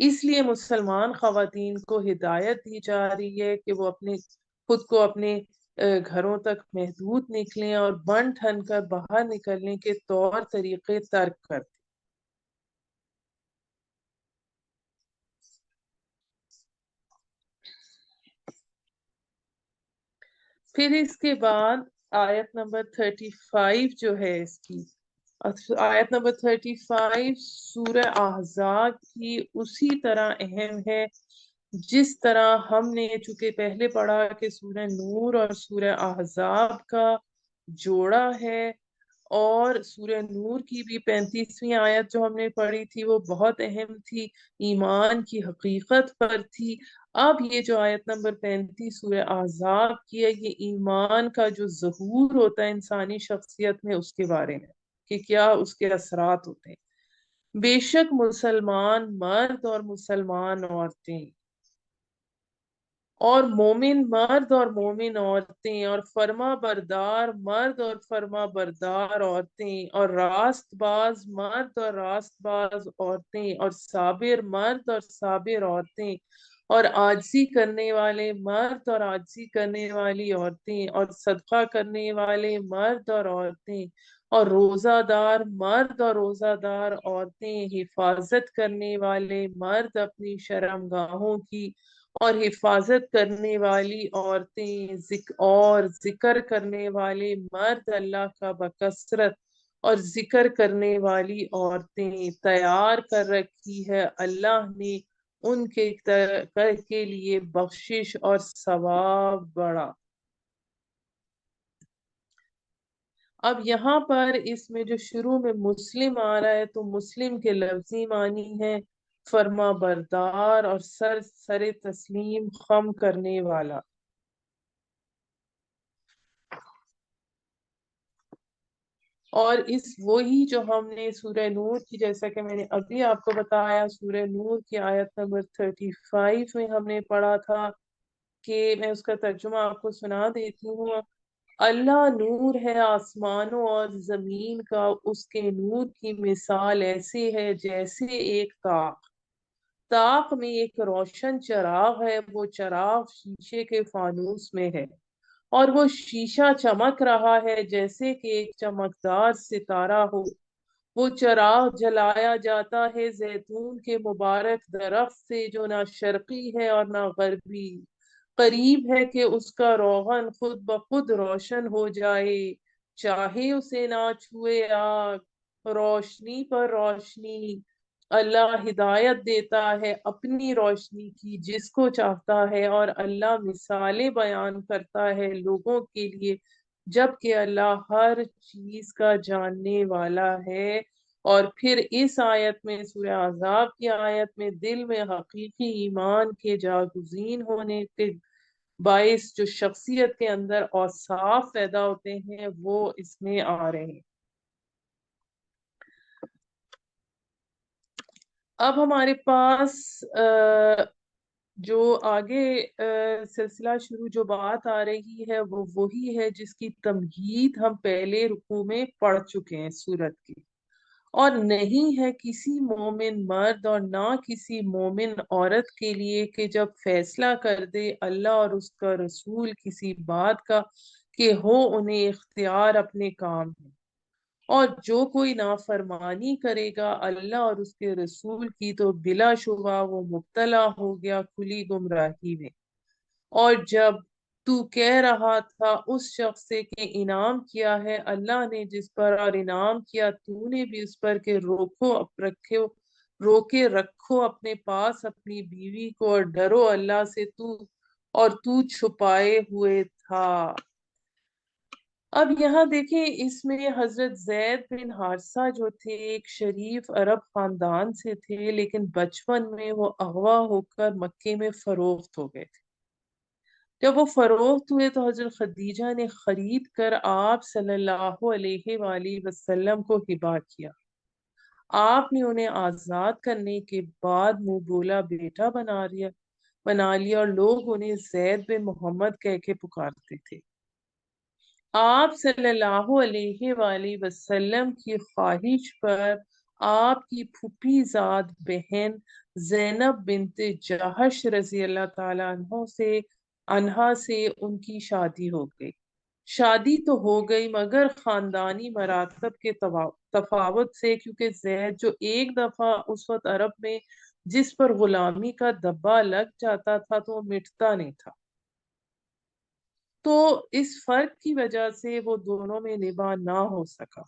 اس لیے مسلمان خواتین کو ہدایت دی جا رہی ہے کہ وہ خود کو اپنے گھروں تک محدود نکلیں اور بن ٹھن کر باہر نکلنے کے طور طریقے ترک کر دیں۔ پھر اس کے بعد آیت نمبر 35 جو ہے اس کی، آیت نمبر 35 سورہ احزاب کی اسی طرح اہم ہے جس طرح ہم نے چونکہ پہلے پڑھا کہ سورہ نور اور سورہ احزاب کا جوڑا ہے، اور سورہ نور کی بھی 35ویں آیت جو ہم نے پڑھی تھی وہ بہت اہم تھی، ایمان کی حقیقت پر تھی۔ اب یہ جو آیت نمبر 35 سورہ احزاب کی ہے، یہ ایمان کا جو ظہور ہوتا ہے انسانی شخصیت میں اس کے بارے میں کہ کیا اس کے اثرات ہوتے ہیں۔ بے شک مسلمان مرد اور مسلمان عورتیں اور مومن مرد اور مومن عورتیں اور فرما بردار مرد اور فرما بردار عورتیں اور راست باز مرد اور راست باز عورتیں اور صابر مرد اور صابر عورتیں اور عاجزی کرنے والے مرد اور عاجزی کرنے والی عورتیں اور صدقہ کرنے والے مرد اور عورتیں اور روزہ دار مرد اور روزہ دار عورتیں، حفاظت کرنے والے مرد اپنی شرمگاہوں کی اور حفاظت کرنے والی عورتیں اور ذکر کرنے والے مرد اللہ کا بکثرت اور ذکر کرنے والی عورتیں تیار کر رکھی ہے اللہ نے ان کے لیے بخشش اور ثواب بڑا۔ اب یہاں پر اس میں جو شروع میں مسلم آ رہا ہے تو مسلم کے لفظی معنی ہے فرما بردار اور سر تسلیم خم کرنے والا۔ اور وہی جو ہم نے سورہ نور کی، جیسا کہ میں نے ابھی آپ کو بتایا، سورہ نور کی آیت نمبر 35 میں ہم نے پڑھا تھا کہ میں اس کا ترجمہ آپ کو سنا دیتی ہوں۔ اللہ نور ہے آسمانوں اور زمین کا، اس کے نور کی مثال ایسی ہے جیسے ایک طاق میں ایک روشن چراغ ہے، وہ چراغ شیشے کے فانوس میں ہے اور وہ شیشہ چمک رہا ہے جیسے کہ ایک چمکدار ستارہ ہو۔ وہ چراغ جلایا جاتا ہے زیتون کے مبارک درخت سے جو نہ شرقی ہے اور نہ غربی، قریب ہے کہ اس کا روغن خود بخود روشن ہو جائے، چاہے اسے نہ چھوئے آگ۔ روشنی پر روشنی، اللہ ہدایت دیتا ہے اپنی روشنی کی جس کو چاہتا ہے، اور اللہ مثالیں بیان کرتا ہے لوگوں کے لیے جبکہ اللہ ہر چیز کا جاننے والا ہے۔ اور پھر اس آیت میں، سورہ احزاب کی آیت میں، دل میں حقیقی ایمان کے جاگزین ہونے کے باعث جو شخصیت کے اندر اوصاف پیدا ہوتے ہیں وہ اس میں آ رہے ہیں۔ اب ہمارے پاس جو آگے سلسلہ شروع جو بات آ رہی ہے وہ وہی ہے جس کی تمہید ہم پہلے رکوع میں پڑھ چکے ہیں سورت کی، اور نہیں ہے کسی مومن مرد اور نہ کسی مومن عورت کے لیے کہ جب فیصلہ کر دے اللہ اور اس کا رسول کسی بات کا کہ ہو انہیں اختیار اپنے کام ہے، اور جو کوئی نافرمانی کرے گا اللہ اور اس کے رسول کی تو بلا شبہ وہ مبتلا ہو گیا کھلی گمراہی میں۔ اور جب تو کہہ رہا تھا اس شخص سے کہ انعام کیا ہے اللہ نے جس پر، اور انعام کیا تو نے بھی اس پر کہ روکے رکھو اپنے پاس اپنی بیوی کو اور ڈرو اللہ سے اور تو چھپائے ہوئے تھا۔ اب یہاں دیکھیں اس میں حضرت زید بن حارثہ جو تھے ایک شریف عرب خاندان سے تھے، لیکن بچپن میں وہ اغوا ہو کر مکے میں فروخت ہو گئے تھے۔ جب وہ فروخت ہوئے تو حضرت خدیجہ نے خرید کر آپ صلی اللہ علیہ وآلہ وسلم کو ہبا کیا۔ آپ نے انہیں آزاد کرنے کے بعد منہ بولا بیٹا بنا لیا اور لوگ انہیں زید بن محمد کہہ کے پکارتے تھے۔ آپ صلی اللہ علیہ وآلہ وسلم کی خواہش پر آپ کی پھوپھی زاد بہن زینب بنت جہش رضی اللہ تعالیٰ عنہا سے ان کی شادی ہو گئی۔ شادی تو ہو گئی مگر خاندانی مراتب کے تفاوت سے، کیونکہ زید جو ایک دفعہ اس وقت عرب میں جس پر غلامی کا دبا لگ جاتا تھا تو وہ مٹتا نہیں تھا، تو اس فرق کی وجہ سے وہ دونوں میں نباہ نہ ہو سکا۔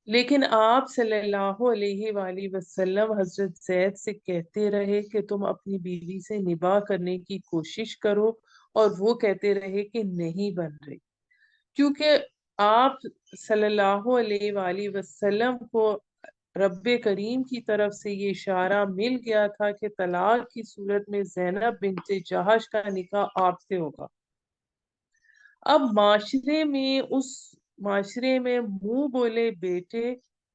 لیکن آپ صلی اللہ علیہ وآلہ وسلم حضرت زید سے کہتے رہے کہ تم اپنی بیوی سے نباہ کرنے کی کوشش کرو، اور وہ کہتے رہے کہ نہیں بن رہی، کیونکہ آپ صلی اللہ علیہ وآلہ وسلم کو رب کریم کی طرف سے یہ اشارہ مل گیا تھا کہ طلاق کی صورت میں زینب بنت جہش کا نکاح آپ سے ہوگا۔ اب معاشرے میں منہ بولے بیٹے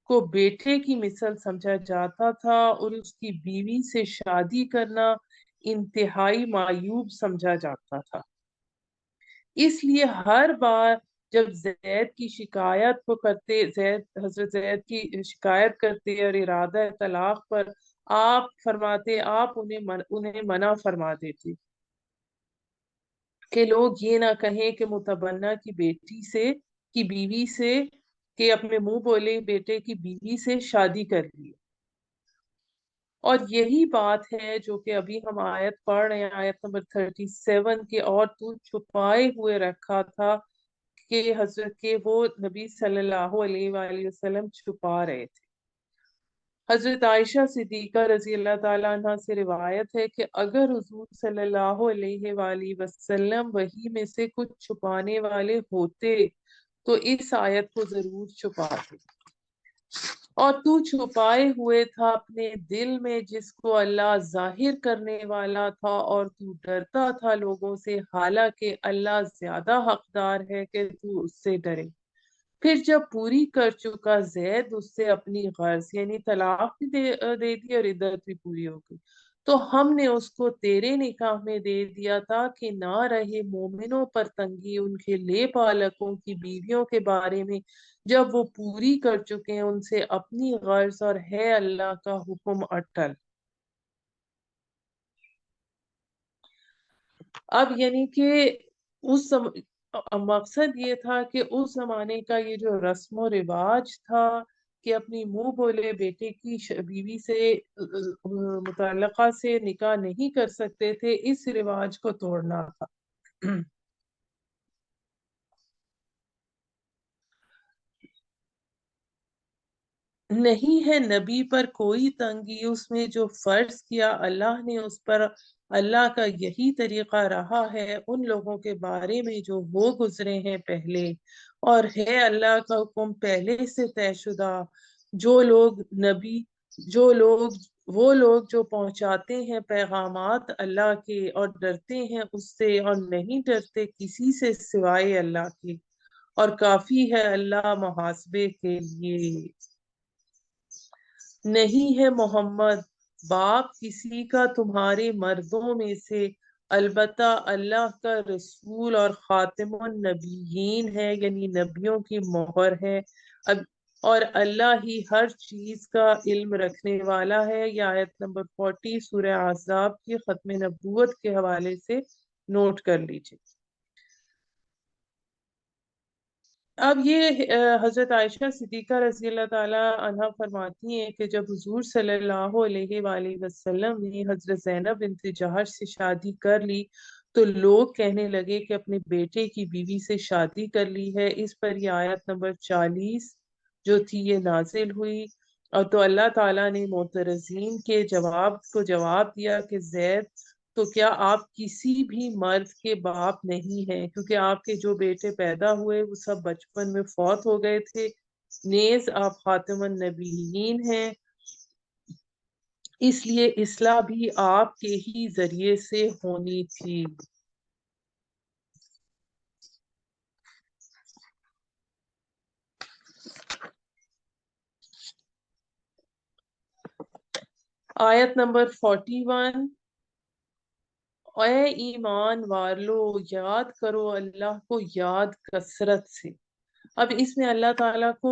کو بیٹے کی مثل سمجھا جاتا تھا، اور اس کی بیوی سے شادی کرنا انتہائی معیوب سمجھا جاتا تھا۔ اس لیے ہر بار جب حضرت زید کی شکایت کرتے اور ارادہ طلاق پر، آپ فرماتے، آپ انہیں منع فرما دیتے کہ لوگ یہ نہ کہیں کہ متبنہ کی بیوی سے کہ اپنے منہ بولے بیٹے کی بیوی سے شادی کر لی۔ اور یہی بات ہے جو کہ ابھی ہم آیت پڑھ رہے ہیں، آیت نمبر 37 کے، اور تو چھپائے ہوئے رکھا تھا کہ حضرت کے وہ نبی صلی اللہ علیہ وآلہ وسلم چھپا رہے تھے۔ حضرت عائشہ صدیقہ رضی اللہ تعالیٰ عنہ سے روایت ہے کہ اگر حضور صلی اللہ علیہ وآلہ وسلم وحی میں سے کچھ چھپانے والے ہوتے تو اس آیت کو ضرور چھپاتے، اور تو چھپائے ہوئے تھا اپنے دل میں جس کو اللہ ظاہر کرنے والا تھا، اور تو ڈرتا تھا لوگوں سے، حالانکہ اللہ زیادہ حقدار ہے کہ تو اس سے ڈرے۔ پھر جب پوری کر چکا زید اس سے اپنی غرض، یعنی طلاق بھی دے دی اور عدت بھی پوری ہو گئی، تو ہم نے اس کو تیرے نکاح میں دے دیا تاکہ نہ رہے مومنوں پر تنگی ان کے لے پالکوں کی بیویوں کے بارے میں جب وہ پوری کر چکے ہیں ان سے اپنی غرض، اور ہے اللہ کا حکم اٹل۔ اب یعنی کہ مقصد یہ تھا کہ اس زمانے کا یہ جو رسم و رواج تھا کہ اپنی منہ بولے بیٹے کی بیوی سے متعلقہ سے نکاح نہیں کر سکتے تھے، اس رواج کو توڑنا تھا۔ نہیں ہے نبی پر کوئی تنگی اس میں جو فرض کیا اللہ نے اس پر، اللہ کا یہی طریقہ رہا ہے ان لوگوں کے بارے میں جو وہ گزرے ہیں پہلے، اور ہے اللہ کا حکم پہلے سے طے شدہ۔ جو لوگ نبی جو لوگ وہ لوگ جو پہنچاتے ہیں پیغامات اللہ کے اور ڈرتے ہیں اس سے، اور نہیں ڈرتے کسی سے سوائے اللہ کے، اور کافی ہے اللہ محاسبے کے لیے۔ نہیں ہے محمد باپ کسی کا تمہارے مردوں میں سے، البتہ اللہ کا رسول اور خاتم النبیین ہے، یعنی نبیوں کی مہر ہے، اور اللہ ہی ہر چیز کا علم رکھنے والا ہے۔ یہ آیت نمبر 40 سورہ احزاب کی ختم نبوت کے حوالے سے نوٹ کر لیجیے۔ اب یہ حضرت عائشہ صدیقہ رضی اللہ تعالی عنہ فرماتی ہیں کہ جب حضور صلی اللہ علیہ وآلہ وسلم نے حضرت زینب بنت جہش سے شادی کر لی تو لوگ کہنے لگے کہ اپنے بیٹے کی بیوی سے شادی کر لی ہے۔ اس پر یہ آیت نمبر 40 جو تھی یہ نازل ہوئی، اور تو اللہ تعالیٰ نے معترضین کے جواب دیا کہ زید تو کیا آپ کسی بھی مرد کے باپ نہیں ہیں، کیونکہ آپ کے جو بیٹے پیدا ہوئے وہ سب بچپن میں فوت ہو گئے تھے، نیز آپ خاتم النبیین ہیں، اس لیے اصلاح بھی آپ کے ہی ذریعے سے ہونی تھی۔ آیت نمبر 41، اے ایمان والو یاد کرو اللہ کو یاد کثرت سے۔ اب اس میں اللہ تعالیٰ کو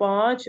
5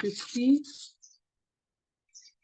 50।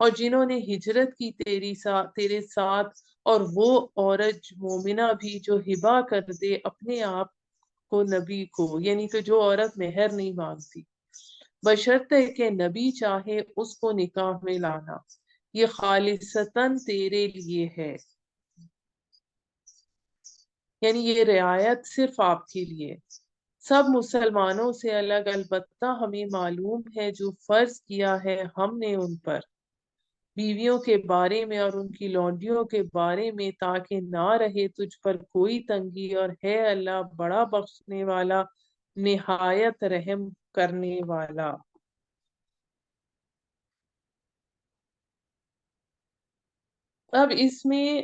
اور جنہوں نے ہجرت کی تیرے ساتھ، اور وہ عورت مومنہ بھی جو ہبا کر دے اپنے آپ کو نبی کو، یعنی کہ جو عورت مہر نہیں مانگتی، بشرطے کہ نبی چاہے اس کو نکاح میں لانا، یہ خالصتاً تیرے لیے ہے، یعنی یہ رعایت صرف آپ کے لیے، سب مسلمانوں سے الگ، البتہ ہمیں معلوم ہے جو فرض کیا ہے ہم نے ان پر بیویوں کے بارے میں اور ان کی لونڈیوں کے بارے میں، تاکہ نہ رہے تجھ پر کوئی تنگی، اور ہے اللہ بڑا بخشنے والا نہایت رحم کرنے والا۔ اب اس میں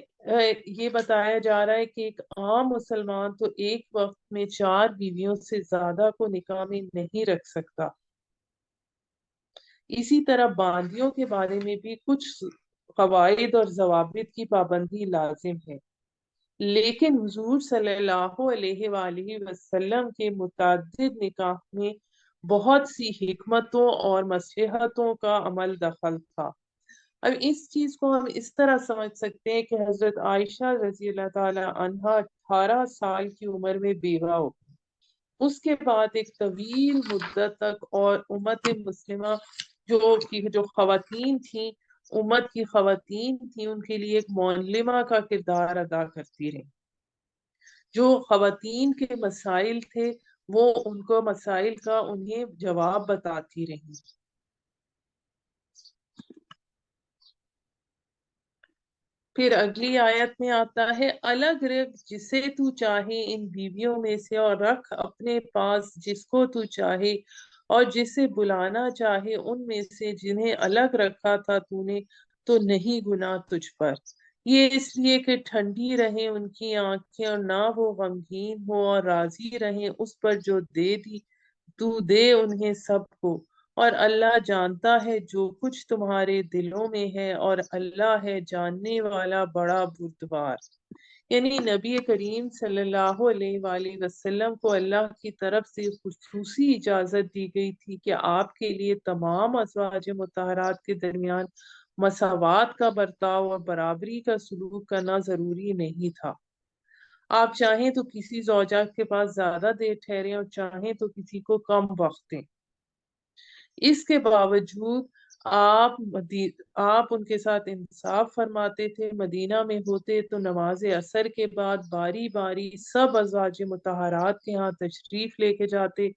یہ بتایا جا رہا ہے کہ ایک عام مسلمان تو ایک وقت میں 4 بیویوں سے زیادہ کو نکاح میں نہیں رکھ سکتا۔ اسی طرح باندیوں کے بارے میں بھی کچھ قواعد اور ضوابط کی پابندی لازم ہے، لیکن حضور صلی اللہ علیہ وآلہ وسلم کے متعدد نکاح میں بہت سی حکمتوں اور مصلحتوں کا عمل دخل تھا۔ اب اس چیز کو ہم اس طرح سمجھ سکتے ہیں کہ حضرت عائشہ رضی اللہ تعالی عنہا 18 سال کی عمر میں بیوہ ہو، اس کے بعد ایک طویل مدت تک، اور امت مسلمہ جو خواتین تھیں، امت کی خواتین تھیں، ان کے لیے ایک معلمہ کا کردار ادا کرتی رہیں، جو خواتین کے مسائل تھے وہ ان کو مسائل کا انہیں جواب بتاتی رہیں۔ پھر اگلی آیت میں آتا ہے، الگ رکھ جسے تو چاہے ان بیویوں میں سے، اور رکھ اپنے پاس جس کو تو چاہے، اور جسے بلانا چاہے ان میں سے جنہیں الگ رکھا تھا تو نے، تو نہیں گناہ تجھ پر، یہ اس لیے کہ ٹھنڈی رہیں ان کی آنکھیں، اور نہ وہ غمگین ہو، اور راضی رہیں اس پر جو تو دے انہیں سب کو، اور اللہ جانتا ہے جو کچھ تمہارے دلوں میں ہے، اور اللہ ہے جاننے والا بڑا بردبار۔ یعنی نبی کریم صلی اللہ علیہ وآلہ وسلم کو اللہ کی طرف سے خصوصی اجازت دی گئی تھی کہ آپ کے لیے تمام ازواج مطہرات کے درمیان مساوات کا برتاؤ اور برابری کا سلوک کرنا ضروری نہیں تھا۔ آپ چاہیں تو کسی زوجہ کے پاس زیادہ دیر ٹھہریں، اور چاہیں تو کسی کو کم وقت دیں، اس کے باوجود آپ ان کے ساتھ انصاف فرماتے تھے۔ مدینہ میں ہوتے تو نماز عصر کے بعد باری باری سب ازواج مطہرات کے ہاں تشریف لے کے جاتے،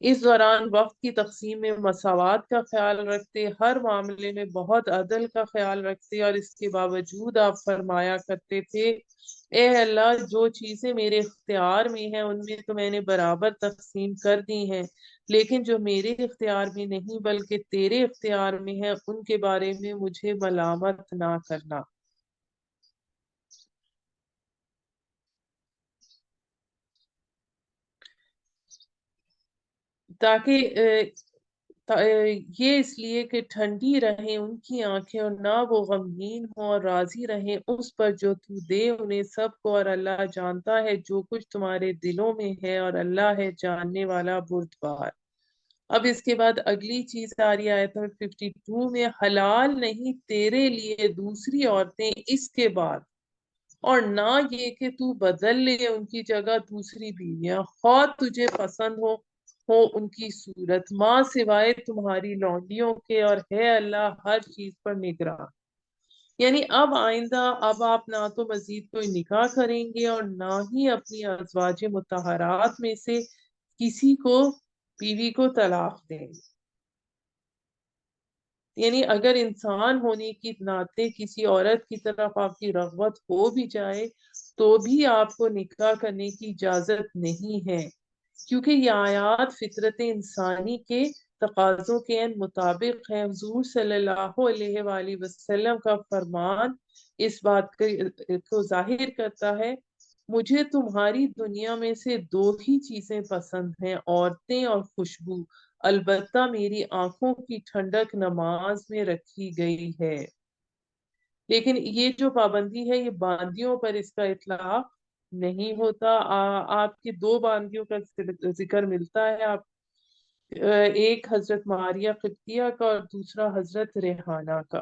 اس دوران وقت کی تقسیم میں مساوات کا خیال رکھتے، ہر معاملے میں بہت عدل کا خیال رکھتے، اور اس کے باوجود آپ فرمایا کرتے تھے، اے اللہ جو چیزیں میرے اختیار میں ہیں ان میں تو میں نے برابر تقسیم کر دی ہیں، لیکن جو میرے اختیار میں نہیں بلکہ تیرے اختیار میں ہے ان کے بارے میں مجھے ملامت نہ کرنا۔ تاکہ یہ اس لیے کہ ٹھنڈی رہیں ان کی آنکھیں، اور نہ وہ غمگین ہوں، اور راضی رہیں اس پر جو تو دے انہیں سب کو، اور اللہ جانتا ہے جو کچھ تمہارے دلوں میں ہے، اور اللہ ہے جاننے والا بردبار۔ اب اس کے بعد اگلی چیز آ رہی ہے آیت نمبر 52 میں، حلال نہیں تیرے لیے دوسری عورتیں اس کے بعد، اور نہ یہ کہ تو بدل لے ان کی جگہ دوسری بیویاں، خواہ تجھے پسند ہو ان کی صورت، ماں سوائے تمہاری لونڈیوں کے، اور ہے اللہ ہر چیز پر نگراں۔ یعنی اب آئندہ اب آپ نہ تو مزید کوئی نکاح کریں گے، اور نہ ہی اپنی ازواج مطہرات میں سے کسی کو بیوی کو طلاق دیں گے۔ یعنی اگر انسان ہونے کی ناطے کسی عورت کی طرف آپ کی رغبت ہو بھی جائے تو بھی آپ کو نکاح کرنے کی اجازت نہیں ہے، کیونکہ یہ آیات فطرت انسانی کے تقاضوں کے مطابق ہے۔ حضور صلی اللہ علیہ وآلہ وسلم کا فرمان اس بات کو ظاہر کرتا ہے، مجھے تمہاری دنیا میں سے 2 ہی چیزیں پسند ہیں، عورتیں اور خوشبو، البتہ میری آنکھوں کی ٹھنڈک نماز میں رکھی گئی ہے۔ لیکن یہ جو پابندی ہے یہ باندیوں پر اس کا اطلاق نہیں ہوتا۔ آپ کی 2 باندیوں کا ذکر ملتا ہے، ایک حضرت ماریہ قبطیہ کا اور دوسرا حضرت ریحانہ کا۔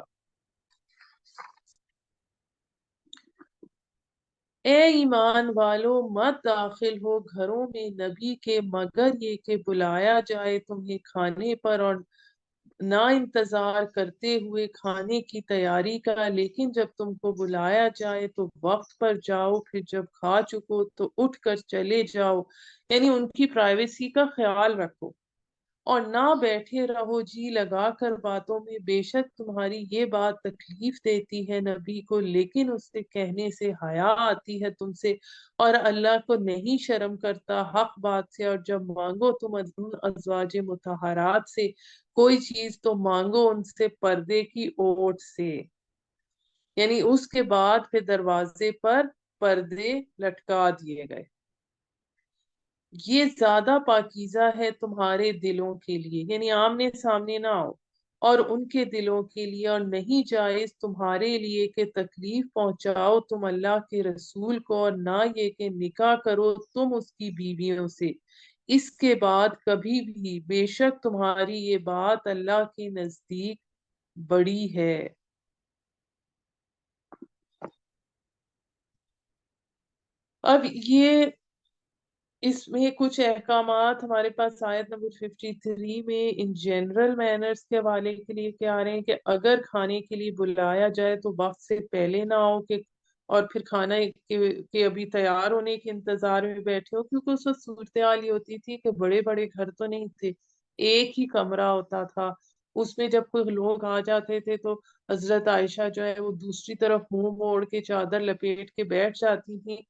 اے ایمان والو مت داخل ہو گھروں میں نبی کے مگر یہ کہ بلایا جائے تمہیں کھانے پر، اور نہ انتظار کرتے ہوئے کھانے کی تیاری کا، لیکن جب تم کو بلایا جائے تو وقت پر جاؤ، پھر جب کھا چکو تو اٹھ کر چلے جاؤ، یعنی ان کی پرائیویسی کا خیال رکھو، اور نہ بیٹھے رہو جی لگا کر باتوں میں، بے شک تمہاری یہ بات تکلیف دیتی ہے نبی کو، لیکن اس سے کہنے سے حیا آتی ہے تم سے، اور اللہ کو نہیں شرم کرتا حق بات سے، اور جب مانگو تم ان ازواج مطہرات سے کوئی چیز تو مانگو ان سے پردے کی اوٹ سے، یعنی اس کے بعد پھر دروازے پر پردے لٹکا دیے گئے، یہ زیادہ پاکیزہ ہے تمہارے دلوں کے لیے، یعنی آمنے سامنے نہ آؤ، اور ان کے دلوں کے لیے، اور نہیں جائز تمہارے لیے کہ تکلیف پہنچاؤ تم اللہ کے رسول کو، اور نہ یہ کہ نکاح کرو تم اس کی بیویوں سے اس کے بعد کبھی بھی، بے شک تمہاری یہ بات اللہ کے نزدیک بڑی ہے۔ اب یہ اس میں کچھ احکامات ہمارے پاس آیت نمبر 53 میں ان جنرل مینرز کے حوالے کے لیے کیا آ رہے ہیں کہ اگر کھانے کے لیے بلایا جائے تو وقت سے پہلے نہ آؤ، کہ اور پھر کھانا کے ابھی تیار ہونے کے انتظار میں بیٹھے ہو، کیونکہ اس وقت صورتحال یہ ہوتی تھی کہ بڑے بڑے گھر تو نہیں تھے، ایک ہی کمرہ ہوتا تھا، اس میں جب کوئی لوگ آ جاتے تھے تو حضرت عائشہ جو ہے وہ دوسری طرف منہ موڑ کے چادر لپیٹ کے بیٹھ جاتی تھی،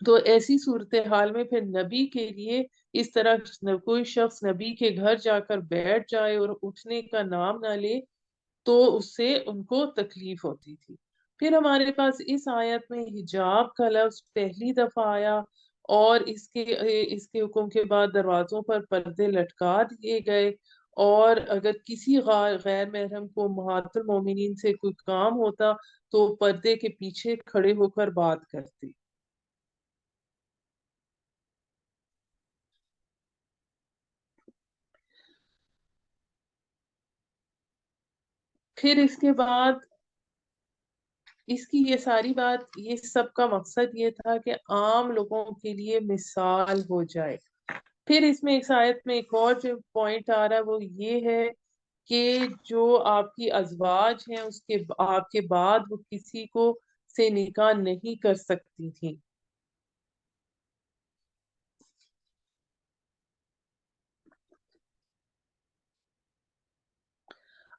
تو ایسی صورتحال میں پھر نبی کے لیے اس طرح کوئی شخص نبی کے گھر جا کر بیٹھ جائے اور اٹھنے کا نام نہ لے تو اس سے ان کو تکلیف ہوتی تھی۔ پھر ہمارے پاس اس آیت میں حجاب کا لفظ پہلی دفعہ آیا، اور اس کے حکم کے بعد دروازوں پر پردے لٹکا دیے گئے، اور اگر کسی غیر محرم کو امہات المومنین سے کوئی کام ہوتا تو پردے کے پیچھے کھڑے ہو کر بات کرتے۔ پھر اس کے بعد اس کی یہ ساری بات، یہ سب کا مقصد یہ تھا کہ عام لوگوں کے لیے مثال ہو جائے۔ پھر اس میں ایک آیت میں ایک اور جو پوائنٹ آ رہا ہے وہ یہ ہے کہ جو آپ کی ازواج ہیں اس کے آپ کے بعد وہ کسی کو سے نکاح نہیں کر سکتی تھی۔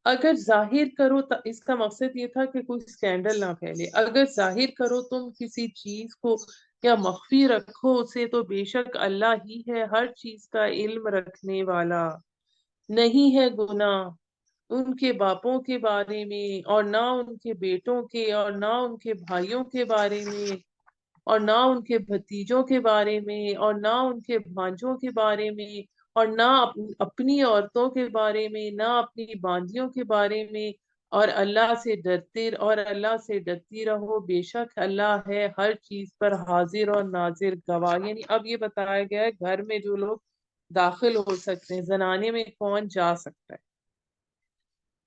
اگر ظاہر کرو تو اس کا مقصد یہ تھا کہ کوئی سکینڈل نہ پھیلے، اگر ظاہر کرو تم کسی چیز کو یا مخفی رکھو اسے تو بے شک اللہ ہی ہے ہر چیز کا علم رکھنے والا۔ نہیں ہے گناہ ان کے باپوں کے بارے میں، اور نہ ان کے بیٹوں کے، اور نہ ان کے بھائیوں کے بارے میں، اور نہ ان کے بھتیجوں کے بارے میں، اور نہ ان کے بھانجوں کے بارے میں، اور نہ اپنی عورتوں کے بارے میں، نہ اپنی باندیوں کے بارے میں، اور اللہ سے ڈرتی رہو، بے شک اللہ ہے ہر چیز پر حاضر اور ناظر گواہ، یعنی اب یہ بتایا گیا ہے گھر میں جو لوگ داخل ہو سکتے ہیں، زنانے میں کون جا سکتا ہے۔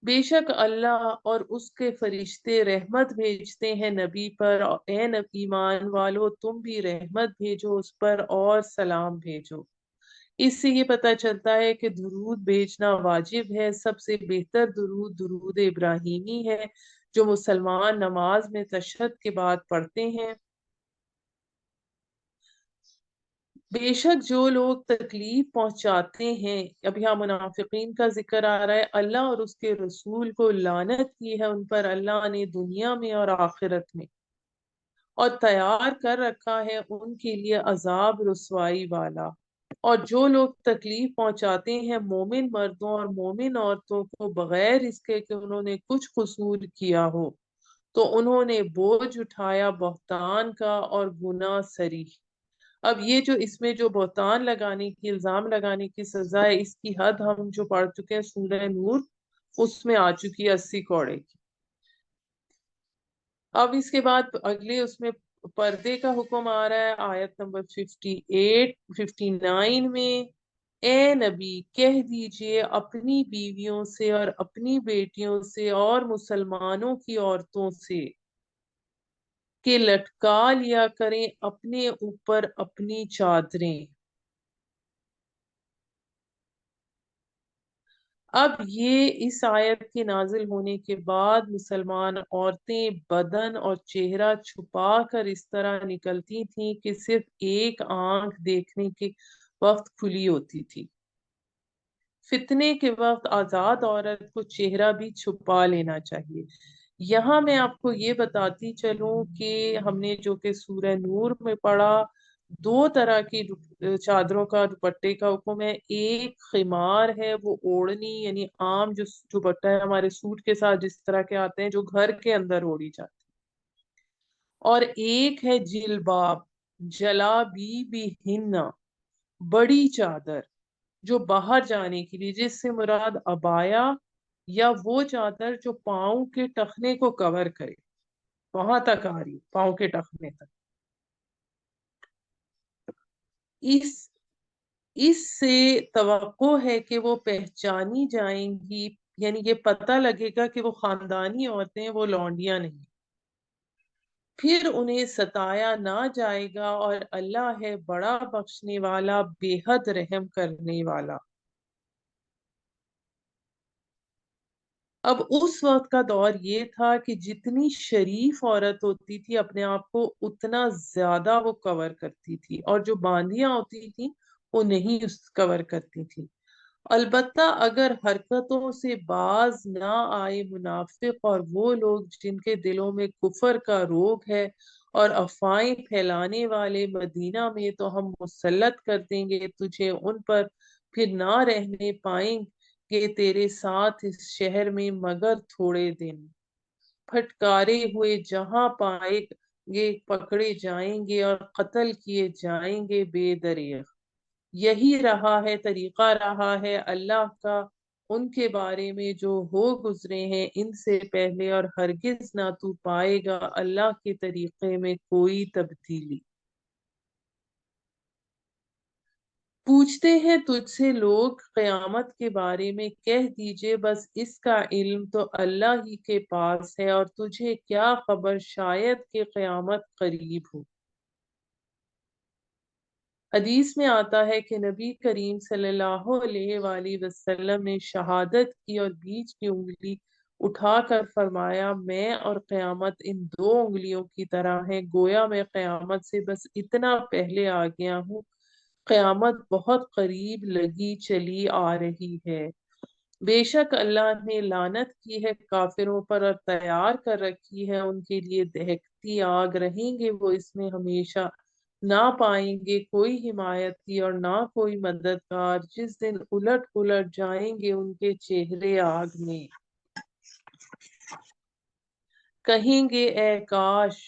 بے شک اللہ اور اس کے فرشتے رحمت بھیجتے ہیں نبی پر، اے نبی ایمان والو تم بھی رحمت بھیجو اس پر اور سلام بھیجو۔ اس سے یہ پتہ چلتا ہے کہ درود بھیجنا واجب ہے، سب سے بہتر درود درود ابراہیمی ہے جو مسلمان نماز میں تشہد کے بعد پڑھتے ہیں۔ بے شک جو لوگ تکلیف پہنچاتے ہیں، اب یہاں منافقین کا ذکر آ رہا ہے، اللہ اور اس کے رسول کو لعنت کی ہے ان پر اللہ نے دنیا میں اور آخرت میں، اور تیار کر رکھا ہے ان کے لیے عذاب رسوائی والا۔ اور جو لوگ تکلیف پہنچاتے ہیں مومن مردوں اور مومن عورتوں کو بغیر اس کے کہ انہوں نے کچھ قصور کیا ہو، تو انہوں نے بوجھ اٹھایا بہتان کا اور گناہ سری۔ اب یہ جو اس میں جو بہتان لگانے کی، الزام لگانے کی سزا ہے، اس کی حد ہم جو پڑھ چکے ہیں سورہ نور اس میں آ چکی ہے 80 کوڑے کی۔ اب اس کے بعد اگلے اس میں پردے کا حکم آ رہا ہے آیت نمبر 58 59 میں، اے نبی کہہ دیجئے اپنی بیویوں سے اور اپنی بیٹیوں سے اور مسلمانوں کی عورتوں سے کہ لٹکا لیا کریں اپنے اوپر اپنی چادریں۔ اب یہ اس آیت کے نازل ہونے کے بعد مسلمان عورتیں بدن اور چہرہ چھپا کر اس طرح نکلتی تھیں کہ صرف ایک آنکھ دیکھنے کے وقت کھلی ہوتی تھی۔ فتنے کے وقت آزاد عورت کو چہرہ بھی چھپا لینا چاہیے۔ یہاں میں آپ کو یہ بتاتی چلوں کہ ہم نے جو کہ سورہ نور میں پڑھا، دو طرح کی چادروں کا دوپٹے کا حکم ہے۔ ایک خمار ہے، وہ اوڑھنی یعنی عام جو دوپٹہ ہے ہمارے سوٹ کے ساتھ جس طرح کے آتے ہیں جو گھر کے اندر اوڑھی جاتی، اور ایک ہے جلباب، جلابی بھی ہننا، بڑی چادر جو باہر جانے کے لیے، جس سے مراد عبایا یا وہ چادر جو پاؤں کے ٹخنے کو کور کرے، وہاں تک آ رہی، پاؤں کے ٹخنے تک۔ اس سے توقع ہے کہ وہ پہچانی جائیں گی، یعنی یہ پتہ لگے گا کہ وہ خاندانی عورتیں، وہ لونڈیاں نہیں، پھر انہیں ستایا نہ جائے گا، اور اللہ ہے بڑا بخشنے والا، بے حد رحم کرنے والا۔ اب اس وقت کا دور یہ تھا کہ جتنی شریف عورت ہوتی تھی اپنے آپ کو اتنا زیادہ وہ کور کرتی تھی، اور جو باندیاں ہوتی تھی وہ نہیں اس کور کرتی تھی۔ البتہ اگر حرکتوں سے باز نہ آئے منافق اور وہ لوگ جن کے دلوں میں کفر کا روگ ہے اور افواہیں پھیلانے والے، مدینہ میں تو ہم مسلط کر دیں گے تجھے ان پر، پھر نہ رہنے پائیں گے تیرے ساتھ اس شہر میں مگر تھوڑے دن، پھٹکارے ہوئے جہاں پائے گے پکڑے جائیں گے اور قتل کیے جائیں گے بے دریغ۔ یہی رہا ہے، طریقہ رہا ہے اللہ کا ان کے بارے میں جو ہو گزرے ہیں ان سے پہلے، اور ہرگز نہ تو پائے گا اللہ کے طریقے میں کوئی تبدیلی۔ پوچھتے ہیں تجھ سے لوگ قیامت کے بارے میں، کہہ دیجئے بس اس کا علم تو اللہ ہی کے پاس ہے، اور تجھے کیا خبر شاید کہ قیامت قریب ہو۔ حدیث میں آتا ہے کہ نبی کریم صلی اللہ علیہ وآلہ وسلم نے شہادت کی اور بیچ کی انگلی اٹھا کر فرمایا، میں اور قیامت ان دو انگلیوں کی طرح ہیں، گویا میں قیامت سے بس اتنا پہلے آ گیا ہوں، قیامت بہت قریب لگی چلی آ رہی ہے۔ بے شک اللہ نے لعنت کی ہے کافروں پر اور تیار کر رکھی ہے ان کے لیے دہکتی آگ، رہیں گے وہ اس میں ہمیشہ، نہ پائیں گے کوئی حمایتی اور نہ کوئی مددگار، جس دن الٹ پلٹ جائیں گے ان کے چہرے آگ میں۔ کہیں گے اے کاش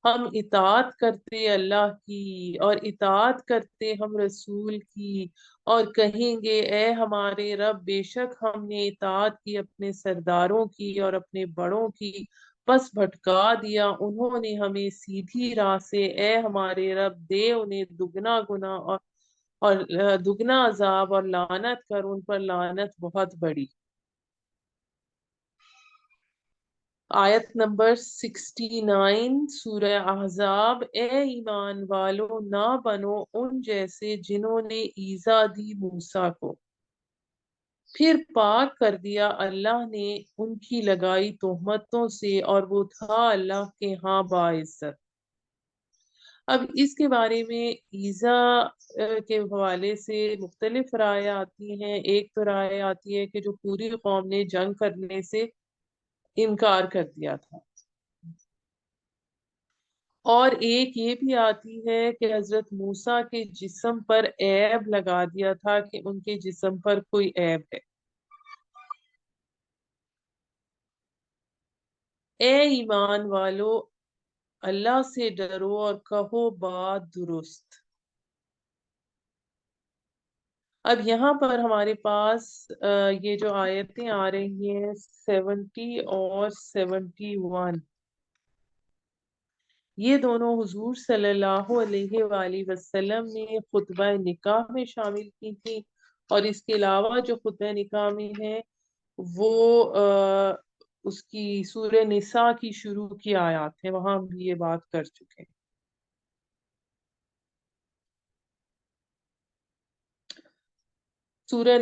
ہم اطاعت کرتے اللہ کی اور اطاعت کرتے ہم رسول کی، اور کہیں گے اے ہمارے رب بے شک ہم نے اطاعت کی اپنے سرداروں کی اور اپنے بڑوں کی، بس بھٹکا دیا انہوں نے ہمیں سیدھی راہ سے، اے ہمارے رب دے انہیں دگنا گناہ اور دگنا عذاب، اور لعنت کر ان پر لعنت بہت بڑی۔ آیت نمبر 69 سورہ احزاب۔ اے ایمان والو نہ بنو ان جیسے جنہوں نے ایذا دی موسیٰ کو، پھر پاک کر دیا اللہ نے ان کی لگائی تہمتوں سے، اور وہ تھا اللہ کے ہاں باعزت۔ اب اس کے بارے میں ایذا کے حوالے سے مختلف رائے آتی ہیں۔ ایک تو رائے آتی ہے کہ جو پوری قوم نے جنگ کرنے سے انکار کر دیا تھا، اور ایک یہ بھی آتی ہے کہ حضرت موسیٰ کے جسم پر عیب لگا دیا تھا کہ ان کے جسم پر کوئی عیب ہے۔ اے ایمان والو اللہ سے ڈرو اور کہو بات درست۔ اب یہاں پر ہمارے پاس یہ جو آیتیں آ رہی ہیں 70 اور 71، یہ دونوں حضور صلی اللہ علیہ وآلہ وسلم نے خطبہ نکاح میں شامل کی تھی، اور اس کے علاوہ جو خطبہ نکاح میں ہے وہ اس کی سورہ نساء کی شروع کی آیات ہیں، وہاں ہم بھی یہ بات کر چکے ہیں۔ سورہ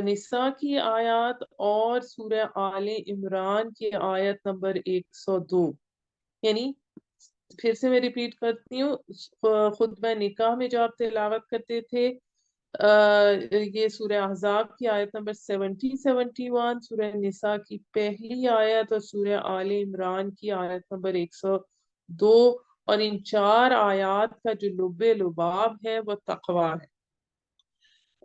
نساء کی آیات اور سورہ آل عمران کی آیت نمبر 102، یعنی پھر سے میں ریپیٹ کرتی ہوں، خطبہ نکاح میں جو آپ تلاوت کرتے تھے یہ سورہ احزاب کی آیت نمبر 71، سورہ نساء کی پہلی آیت اور سورہ آل عمران کی آیت نمبر 102، اور ان 4 آیات کا جو لب لباب ہے وہ تقویٰ ہے۔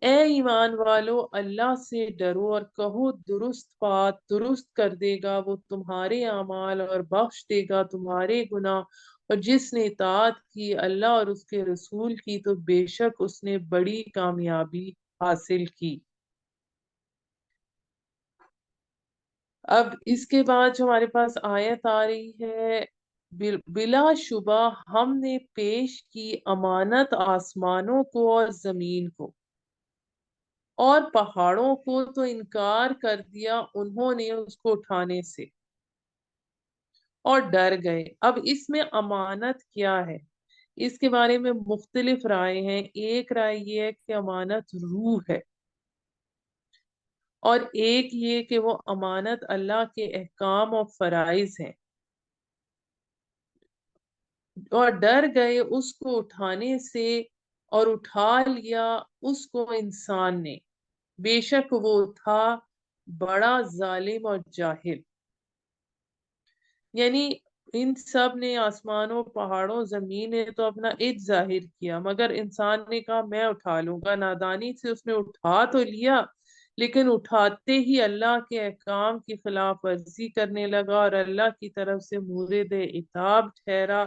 اے ایمان والو، اللہ سے ڈرو اور کہو درست بات، درست کر دے گا وہ تمہارے اعمال اور بخش دے گا تمہارے گناہ، اور جس نے اطاعت کی اللہ اور اس کے رسول کی تو بے شک اس نے بڑی کامیابی حاصل کی۔ اب اس کے بعد جو ہمارے پاس آیت آ رہی ہے، بلا شبہ ہم نے پیش کی امانت آسمانوں کو اور زمین کو، اور پہاڑوں کو تو انکار کر دیا انہوں نے اس کو اٹھانے سے اور ڈر گئے۔ اب اس میں امانت کیا ہے، اس کے بارے میں مختلف رائے ہیں۔ ایک رائے یہ ہے کہ امانت روح ہے، اور ایک یہ کہ وہ امانت اللہ کے احکام اور فرائض ہیں، اور ڈر گئے اس کو اٹھانے سے، اور اٹھا لیا اس کو انسان نے، بے شک وہ تھا بڑا ظالم اور جاہل۔ یعنی ان سب نے، آسمانوں، پہاڑوں، زمین نے تو اپنا عز ظاہر کیا، مگر انسان نے کہا میں اٹھا لوں گا۔ نادانی سے اس نے اٹھا تو لیا، لیکن اٹھاتے ہی اللہ کے احکام کی خلاف ورزی کرنے لگا اور اللہ کی طرف سے مورد عتاب ٹھہرا،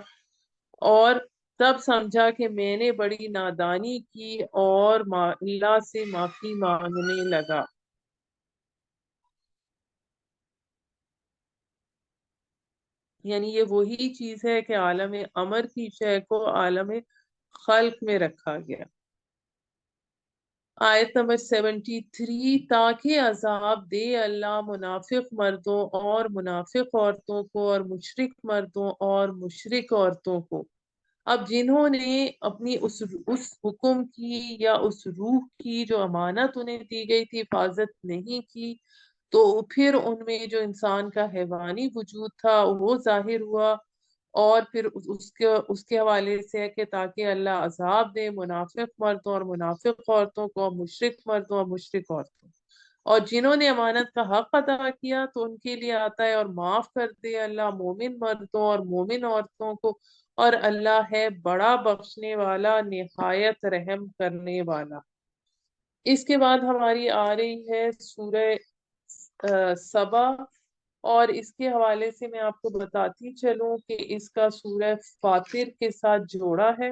اور تب سمجھا کہ میں نے بڑی نادانی کی، اور اللہ سے معافی مانگنے لگا۔ یعنی یہ وہی چیز ہے کہ عالم امر کی شے کو عالم خلق میں رکھا گیا۔ آیت نمبر 73، تاکہ عذاب دے اللہ منافق مردوں اور منافق عورتوں کو، اور مشرک مردوں اور مشرک عورتوں کو۔ اب جنہوں نے اپنی اس حکم کی یا اس روح کی جو امانت انہیں دی گئی تھی حفاظت نہیں کی، تو پھر ان میں جو انسان کا حیوانی وجود تھا وہ ظاہر ہوا، اور پھر اس کے حوالے سے ہے کہ تاکہ اللہ عذاب دے منافق مردوں اور منافق عورتوں کو، اور مشرک مردوں اور مشرک عورتوں، اور جنہوں نے امانت کا حق ادا کیا تو ان کے لیے آتا ہے اور معاف کر دے اللہ مومن مردوں اور مومن عورتوں کو، اور اللہ ہے بڑا بخشنے والا نہایت رحم کرنے والا۔ اس کے بعد ہماری آ رہی ہے سورہ سبا، اور اس کے حوالے سے میں آپ کو بتاتی چلوں کہ اس کا سورہ فاطر کے ساتھ جوڑا ہے،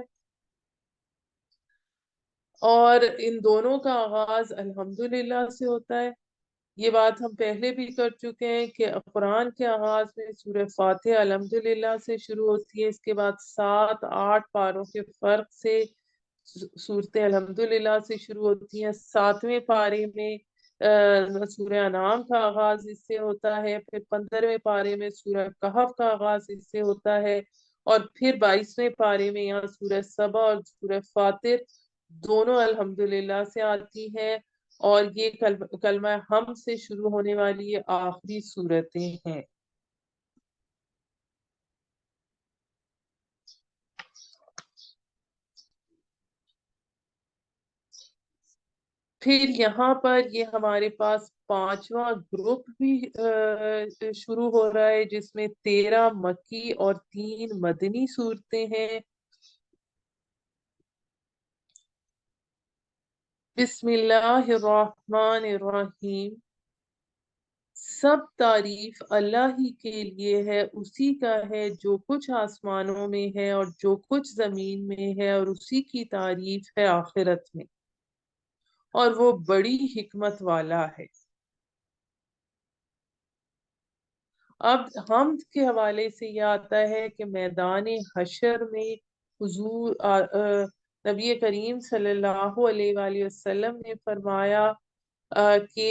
اور ان دونوں کا آغاز الحمدللہ سے ہوتا ہے۔ یہ بات ہم پہلے بھی کر چکے ہیں کہ قرآن کے آغاز میں سورہ فاتحہ الحمدللہ سے شروع ہوتی ہے، اس کے بعد 7-8 پاروں کے فرق سے صورت الحمدللہ سے شروع ہوتی ہیں۔ 7ویں پارے میں سورہ انعام کا آغاز اس سے ہوتا ہے، پھر 15ویں پارے میں سورہ کہف کا آغاز اس سے ہوتا ہے، اور پھر 22ویں پارے میں یہاں سورہ سبا اور سورہ فاتر دونوں الحمدللہ سے آتی ہیں، اور یہ کلمہ ہم سے شروع ہونے والی یہ آخری صورتیں ہیں۔ پھر یہاں پر یہ ہمارے پاس 5واں گروپ بھی شروع ہو رہا ہے، جس میں 13 مکی اور 3 مدنی صورتیں ہیں۔ بسم اللہ الرحمن الرحیم، سب تعریف اللہ ہی کے لیے ہے، اسی کا ہے جو کچھ آسمانوں میں ہے اور جو کچھ زمین میں ہے، اور اسی کی تعریف ہے آخرت میں، اور وہ بڑی حکمت والا ہے۔ اب حمد کے حوالے سے یہ آتا ہے کہ میدان حشر میں حضور نبی کریم صلی اللہ علیہ وآلہ وسلم نے فرمایا کہ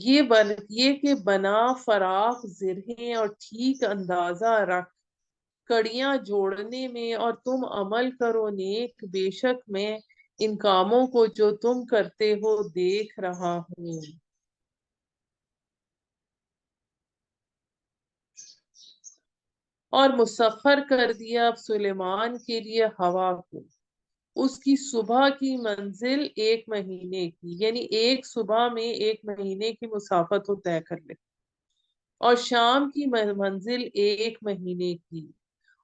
یہ کہ بنا فراخ زرہیں اور ٹھیک اندازہ رکھ کڑیاں جوڑنے میں، اور تم عمل کرو نیک، بے شک میں ان کاموں کو جو تم کرتے ہو دیکھ رہا ہوں۔ اور مسخر کر دیا سلیمان کے لیے ہوا کو، اس کی صبح کی منزل 1 مہینے کی، یعنی ایک صبح میں 1 مہینے کی مسافت وہ طے کر لے، اور شام کی منزل 1 مہینے کی،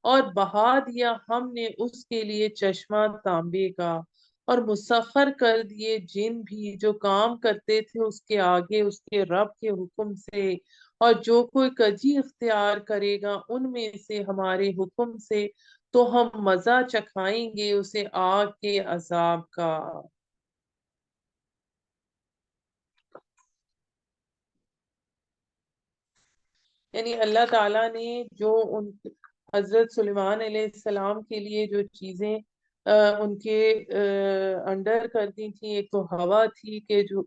اور بہا دیا ہم نے اس کے لیے چشمہ تانبے کا، اور مسخر کر دیے جن بھی جو کام کرتے تھے اس کے آگے اس کے رب کے حکم سے، اور جو کوئی کجی اختیار کرے گا ان میں سے ہمارے حکم سے تو ہم مزہ چکھائیں گے اسے آگ کے عذاب کا۔ یعنی اللہ تعالیٰ نے جو ان حضرت سلیمان علیہ السلام کے لیے جو چیزیں ان کے انڈر کر دی تھی، ایک تو ہوا تھی کہ جو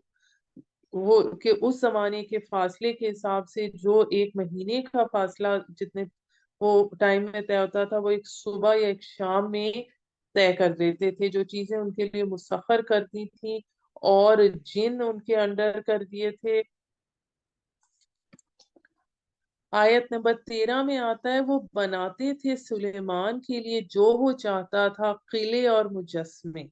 وہ کہ اس زمانے کے فاصلے کے حساب سے جو 1 مہینے کا فاصلہ جتنے وہ ٹائم میں طے ہوتا تھا، وہ ایک صبح یا ایک شام میں طے کر دیتے تھے، جو چیزیں ان کے لیے مسخر کر دی تھی اور جن ان کے انڈر کر دیے تھے۔ آیت نمبر 13 میں آتا ہے، وہ بناتے تھے سلیمان کے لیے جو وہ چاہتا تھا، قلعے اور مجسمے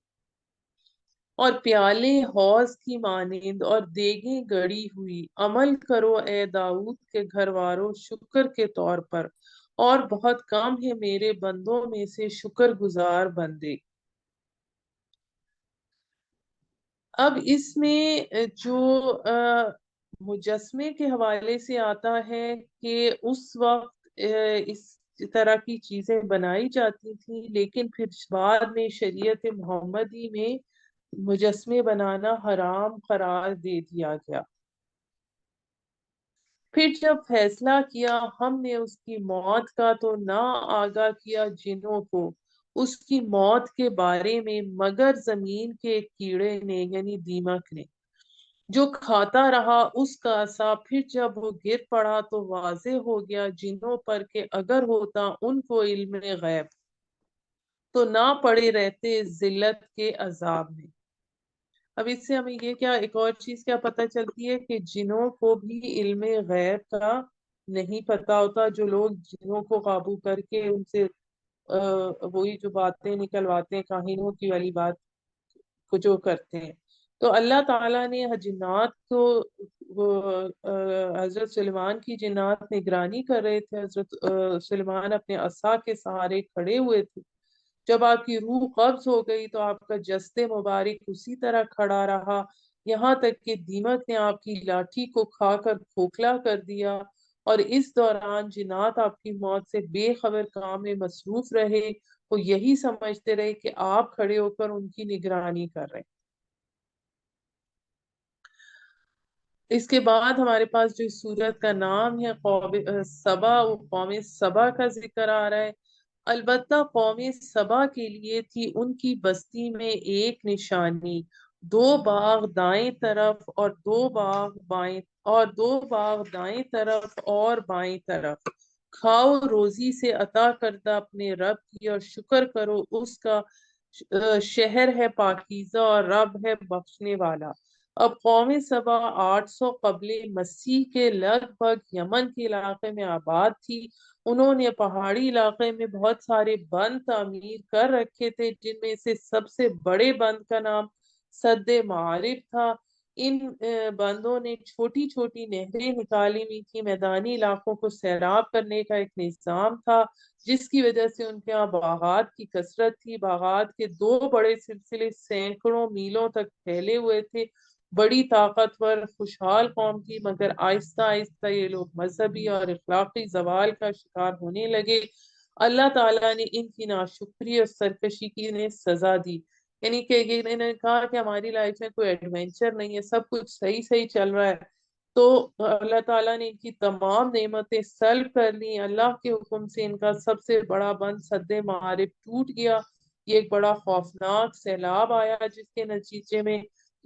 اور پیالے حوض کی مانند اور دیگیں گڑی ہوئی۔ عمل کرو اے داؤد کے گھر والوں شکر کے طور پر، اور بہت کم ہے میرے بندوں میں سے شکر گزار بندے۔ اب اس میں جو مجسمے کے حوالے سے آتا ہے کہ اس وقت اس طرح کی چیزیں بنائی جاتی تھیں، لیکن پھر بعد میں شریعت محمدی میں مجسمے بنانا حرام قرار دے دیا گیا۔ پھر جب فیصلہ کیا ہم نے اس کی موت کا تو نہ آگاہ کیا جنوں کو اس کی موت کے بارے میں مگر زمین کے کیڑے نے، یعنی دیمک نے، جو کھاتا رہا اس کا سا۔ پھر جب وہ گر پڑا تو واضح ہو گیا جنوں پر کہ اگر ہوتا ان کو علم غیب تو نہ پڑے رہتے ذلت کے عذاب میں۔ اب اس سے ہمیں یہ کیا ایک اور چیز کیا پتہ چلتی ہے کہ جنوں کو بھی علم غیب کا نہیں پتا ہوتا، جو لوگ جنوں کو قابو کر کے ان سے وہی جو باتیں نکلواتے ہیں کاہنوں کی والی بات کو جو کرتے ہیں، تو اللہ تعالیٰ نے جنات کو حضرت سلیمان کی جنات نگرانی کر رہے تھے، حضرت سلیمان اپنے عصا کے سہارے کھڑے ہوئے تھے، جب آپ کی روح قبض ہو گئی تو آپ کا جسد مبارک اسی طرح کھڑا رہا، یہاں تک کہ دیمک نے آپ کی لاٹھی کو کھا کر کھوکھلا کر دیا، اور اس دوران جنات آپ کی موت سے بے خبر کام میں مصروف رہے، وہ یہی سمجھتے رہے کہ آپ کھڑے ہو کر ان کی نگرانی کر رہے ہیں۔ اس کے بعد ہمارے پاس جو اس سورت کا نام ہے قوم سبا، وہ قوم سبا کا ذکر آ رہا ہے۔ البتہ قوم سبا کے لیے تھی ان کی بستی میں ایک نشانی، 2 باغ دائیں طرف اور 2 باغ بائیں، اور 2 باغ دائیں طرف اور بائیں طرف۔ کھاؤ روزی سے عطا کردہ اپنے رب کی اور شکر کرو اس کا، شہر ہے پاکیزہ اور رب ہے بخشنے والا۔ اب قوم سبا 800 قبل مسیح کے لگ بھگ یمن کے علاقے میں آباد تھی۔ انہوں نے پہاڑی علاقے میں بہت سارے بند تعمیر کر رکھے تھے، جن میں سے سب سے بڑے بند کا نام سد معارف تھا۔ ان بندوں نے چھوٹی چھوٹی نہریں نکالی ہوئی تھی، میدانی علاقوں کو سیراب کرنے کا ایک نظام تھا، جس کی وجہ سے ان کے یہاں باغات کی کثرت تھی۔ باغات کے 2 بڑے سلسلے سینکڑوں میلوں تک پھیلے ہوئے تھے۔ بڑی طاقتور خوشحال قوم تھی، مگر آہستہ آہستہ یہ لوگ مذہبی اور اخلاقی زوال کا شکار ہونے لگے۔ اللہ تعالیٰ نے ان کی ناشکری اور سرکشی کی انہیں سزا دی، یعنی کہ انہوں نے کہا کہ ہماری لائف میں کوئی ایڈونچر نہیں ہے، سب کچھ صحیح صحیح چل رہا ہے، تو اللہ تعالیٰ نے ان کی تمام نعمتیں سلب کر لی۔ اللہ کے حکم سے ان کا سب سے بڑا بند سد معارف ٹوٹ گیا۔ یہ ایک بڑا خوفناک سیلاب آیا جس کے نتیجے میں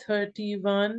31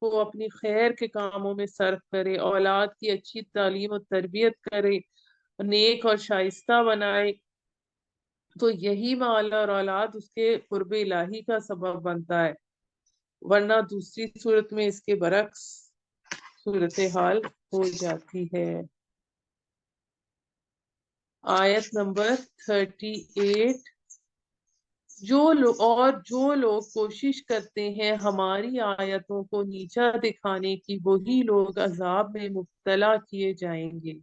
کو اپنی خیر کے کاموں میں صرف کرے، اولاد کی اچھی تعلیم و تربیت کرے، نیک اور شائستہ بنائے، تو یہی مال اور اولاد اس کے قرب الہی کا سبب بنتا ہے، ورنہ دوسری صورت میں اس کے برعکس صورتحال ہو جاتی ہے۔ آیت نمبر 38، جو لوگ کوشش کرتے ہیں ہماری آیتوں کو نیچا دکھانے کی، وہی لوگ عذاب میں مبتلا کیے جائیں گے۔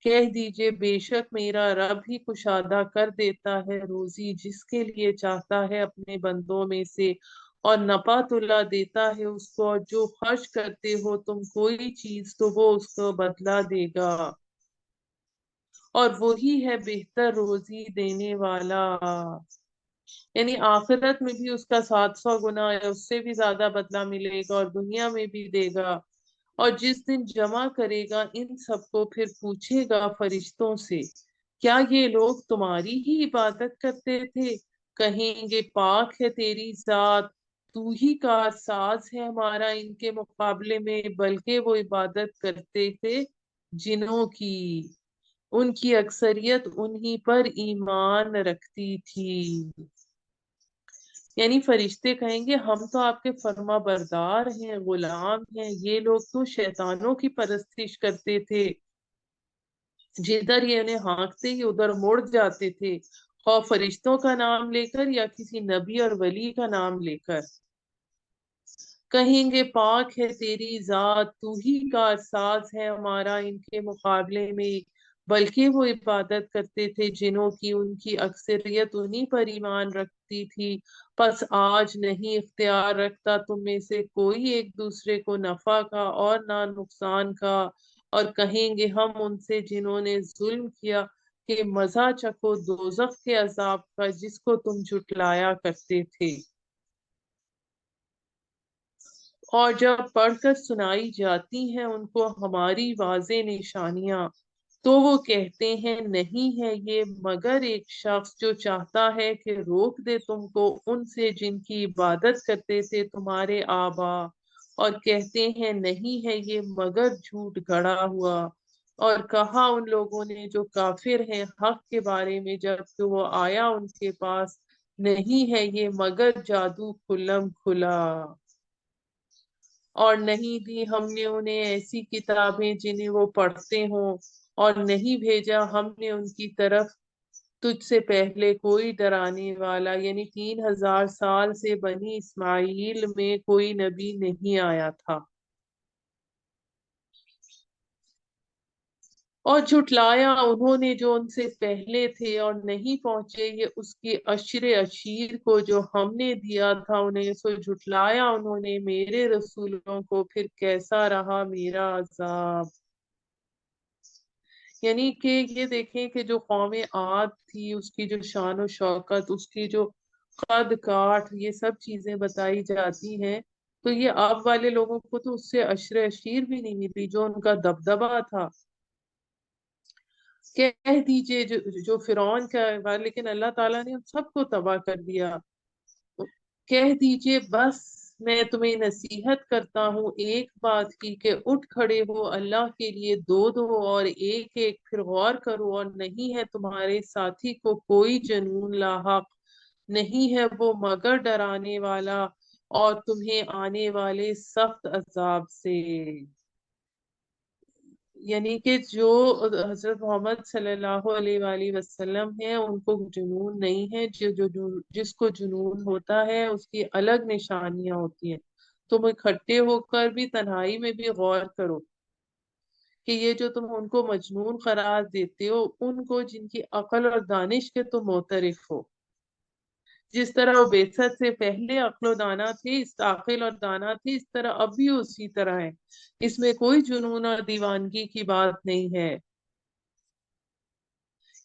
کہہ دیجئے بے شک میرا رب ہی کشادہ کر دیتا ہے روزی جس کے لیے چاہتا ہے اپنے بندوں میں سے، اور نپا تلا دیتا ہے اس کو، اور جو خرچ کرتے ہو تم کوئی چیز تو وہ اس کو بدلہ دے گا، اور وہی ہے بہتر روزی دینے والا۔ یعنی آخرت میں بھی اس کا 700 گنا یا اس سے بھی زیادہ بدلہ ملے گا، اور دنیا میں بھی دے گا۔ اور جس دن جمع کرے گا ان سب کو، پھر پوچھے گا فرشتوں سے، کیا یہ لوگ تمہاری ہی عبادت کرتے تھے؟ کہیں گے پاک ہے تیری ذات، تو ہی کار ساز ہے ہمارا ان کے مقابلے میں، بلکہ وہ عبادت کرتے تھے جنوں کی، ان کی اکثریت انہی پر ایمان رکھتی تھی۔ یعنی فرشتے کہیں گے ہم تو آپ کے فرما بردار ہیں، غلام ہیں، یہ لوگ تو شیطانوں کی پرستش کرتے تھے، جدھر یہ انہیں ہانکتے ہی ادھر مڑ جاتے تھے، خواہ فرشتوں کا نام لے کر یا کسی نبی اور ولی کا نام لے کر۔ کہیں گے پاک ہے تیری ذات، تو ہی کارساز ہے ہمارا ان کے مقابلے میں، بلکہ وہ عبادت کرتے تھے جنوں کی، ان کی اکثریت انہی پر ایمان رکھتی تھی۔ پس آج نہیں اختیار رکھتا تم میں سے کوئی ایک دوسرے کو نفع کا اور نہ نقصان کا، اور کہیں گے ہم ان سے جنہوں نے ظلم کیا کہ مزہ چکھو دوزخ کے عذاب کا جس کو تم جھٹلایا کرتے تھے۔ اور جب پڑھ کر سنائی جاتی ہیں ان کو ہماری واضح نشانیاں، تو وہ کہتے ہیں نہیں ہے یہ مگر ایک شخص جو چاہتا ہے کہ روک دے تم کو ان سے جن کی عبادت کرتے تھے تمہارے آبا، اور کہتے ہیں نہیں ہے یہ مگر جھوٹ گڑا ہوا۔ اور کہا ان لوگوں نے جو کافر ہیں حق کے بارے میں جب کہ وہ آیا ان کے پاس، نہیں ہے یہ مگر جادو کھلم کھلا، اور نہیں دی ہم نے انہیں ایسی کتابیں جنہیں وہ پڑھتے ہوں، اور نہیں بھیجا ہم نے ان کی طرف تجھ سے پہلے کوئی ڈرانے والا، یعنی 3000 سال سے بنی اسماعیل میں کوئی نبی نہیں آیا تھا۔ اور جھٹلایا انہوں نے جو ان سے پہلے تھے، اور نہیں پہنچے یہ اس کی عشر اشیر کو جو ہم نے دیا تھا انہیں، سو جھٹلایا انہوں نے میرے رسولوں کو، پھر کیسا رہا میرا عذاب۔ یعنی کہ یہ دیکھیں کہ جو قوم عاد تھی اس کی جو شان و شوکت، اس کی جو قد کاٹ، یہ سب چیزیں بتائی جاتی ہیں، تو یہ اب والے لوگوں کو تو اس سے عشر اشیر بھی نہیں ملی جو ان کا دبدبہ تھا۔ کہہ دیجئے جو فرعون کا، لیکن اللہ تعالیٰ نے ان سب کو تباہ کر دیا۔ کہہ دیجئے بس میں تمہیں نصیحت کرتا ہوں ایک بات کی، کہ اٹھ کھڑے ہو اللہ کے لیے دو دو اور ایک ایک، پھر غور کرو، اور نہیں ہے تمہارے ساتھی کو کوئی جنون لاحق، نہیں ہے وہ مگر ڈرانے والا اور تمہیں آنے والے سخت عذاب سے۔ یعنی کہ جو حضرت محمد صلی اللہ علیہ وآلہ وسلم ہیں ان کو جنون نہیں ہے، جس کو جنون ہوتا ہے اس کی الگ نشانیاں ہوتی ہیں۔ تم اکٹھے ہو کر بھی تنہائی میں بھی غور کرو کہ یہ جو تم ان کو مجنون قرار دیتے ہو، ان کو جن کی عقل اور دانش کے تم معترف ہو، جس طرح وہ بعثت سے پہلے عقل و دانا تھے، عاقل اور دانا تھے، اس طرح اب بھی اسی طرح ہے، اس میں کوئی جنون اور دیوانگی کی بات نہیں ہے۔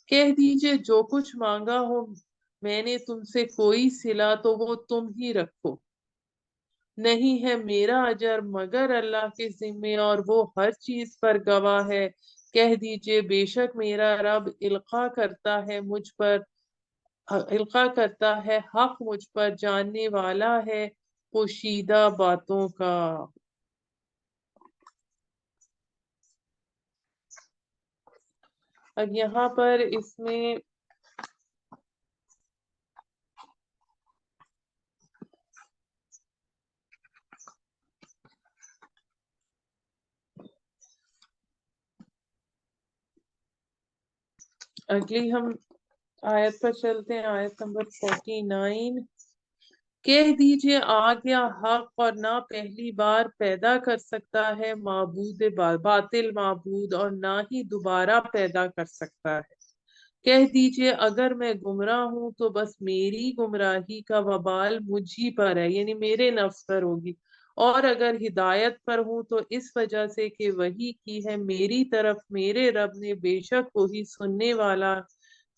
کہہ دیجئے جو کچھ مانگا ہو میں نے تم سے کوئی صلہ تو وہ تم ہی رکھو، نہیں ہے میرا اجر مگر اللہ کے ذمے، اور وہ ہر چیز پر گواہ ہے۔ کہہ دیجئے بے شک میرا رب القا کرتا ہے حق مجھ پر، جاننے والا ہے پوشیدہ باتوں کا۔ اب یہاں پر اس میں اگلی ہم آیت پر چلتے ہیں، آیت نمبر 49۔ کہہ دیجئے آ گیا حق اور نہ پہلی بار پیدا کر سکتا ہے معبود باطل معبود، اور نہ ہی دوبارہ پیدا کر سکتا ہے۔ کہہ دیجئے اگر میں گمراہ ہوں تو بس میری گمراہی کا وبال مجھ ہی پر ہے، یعنی میرے نفس پر ہوگی، اور اگر ہدایت پر ہوں تو اس وجہ سے کہ وہی کی ہے میری طرف میرے رب نے، بے شک وہی سننے والا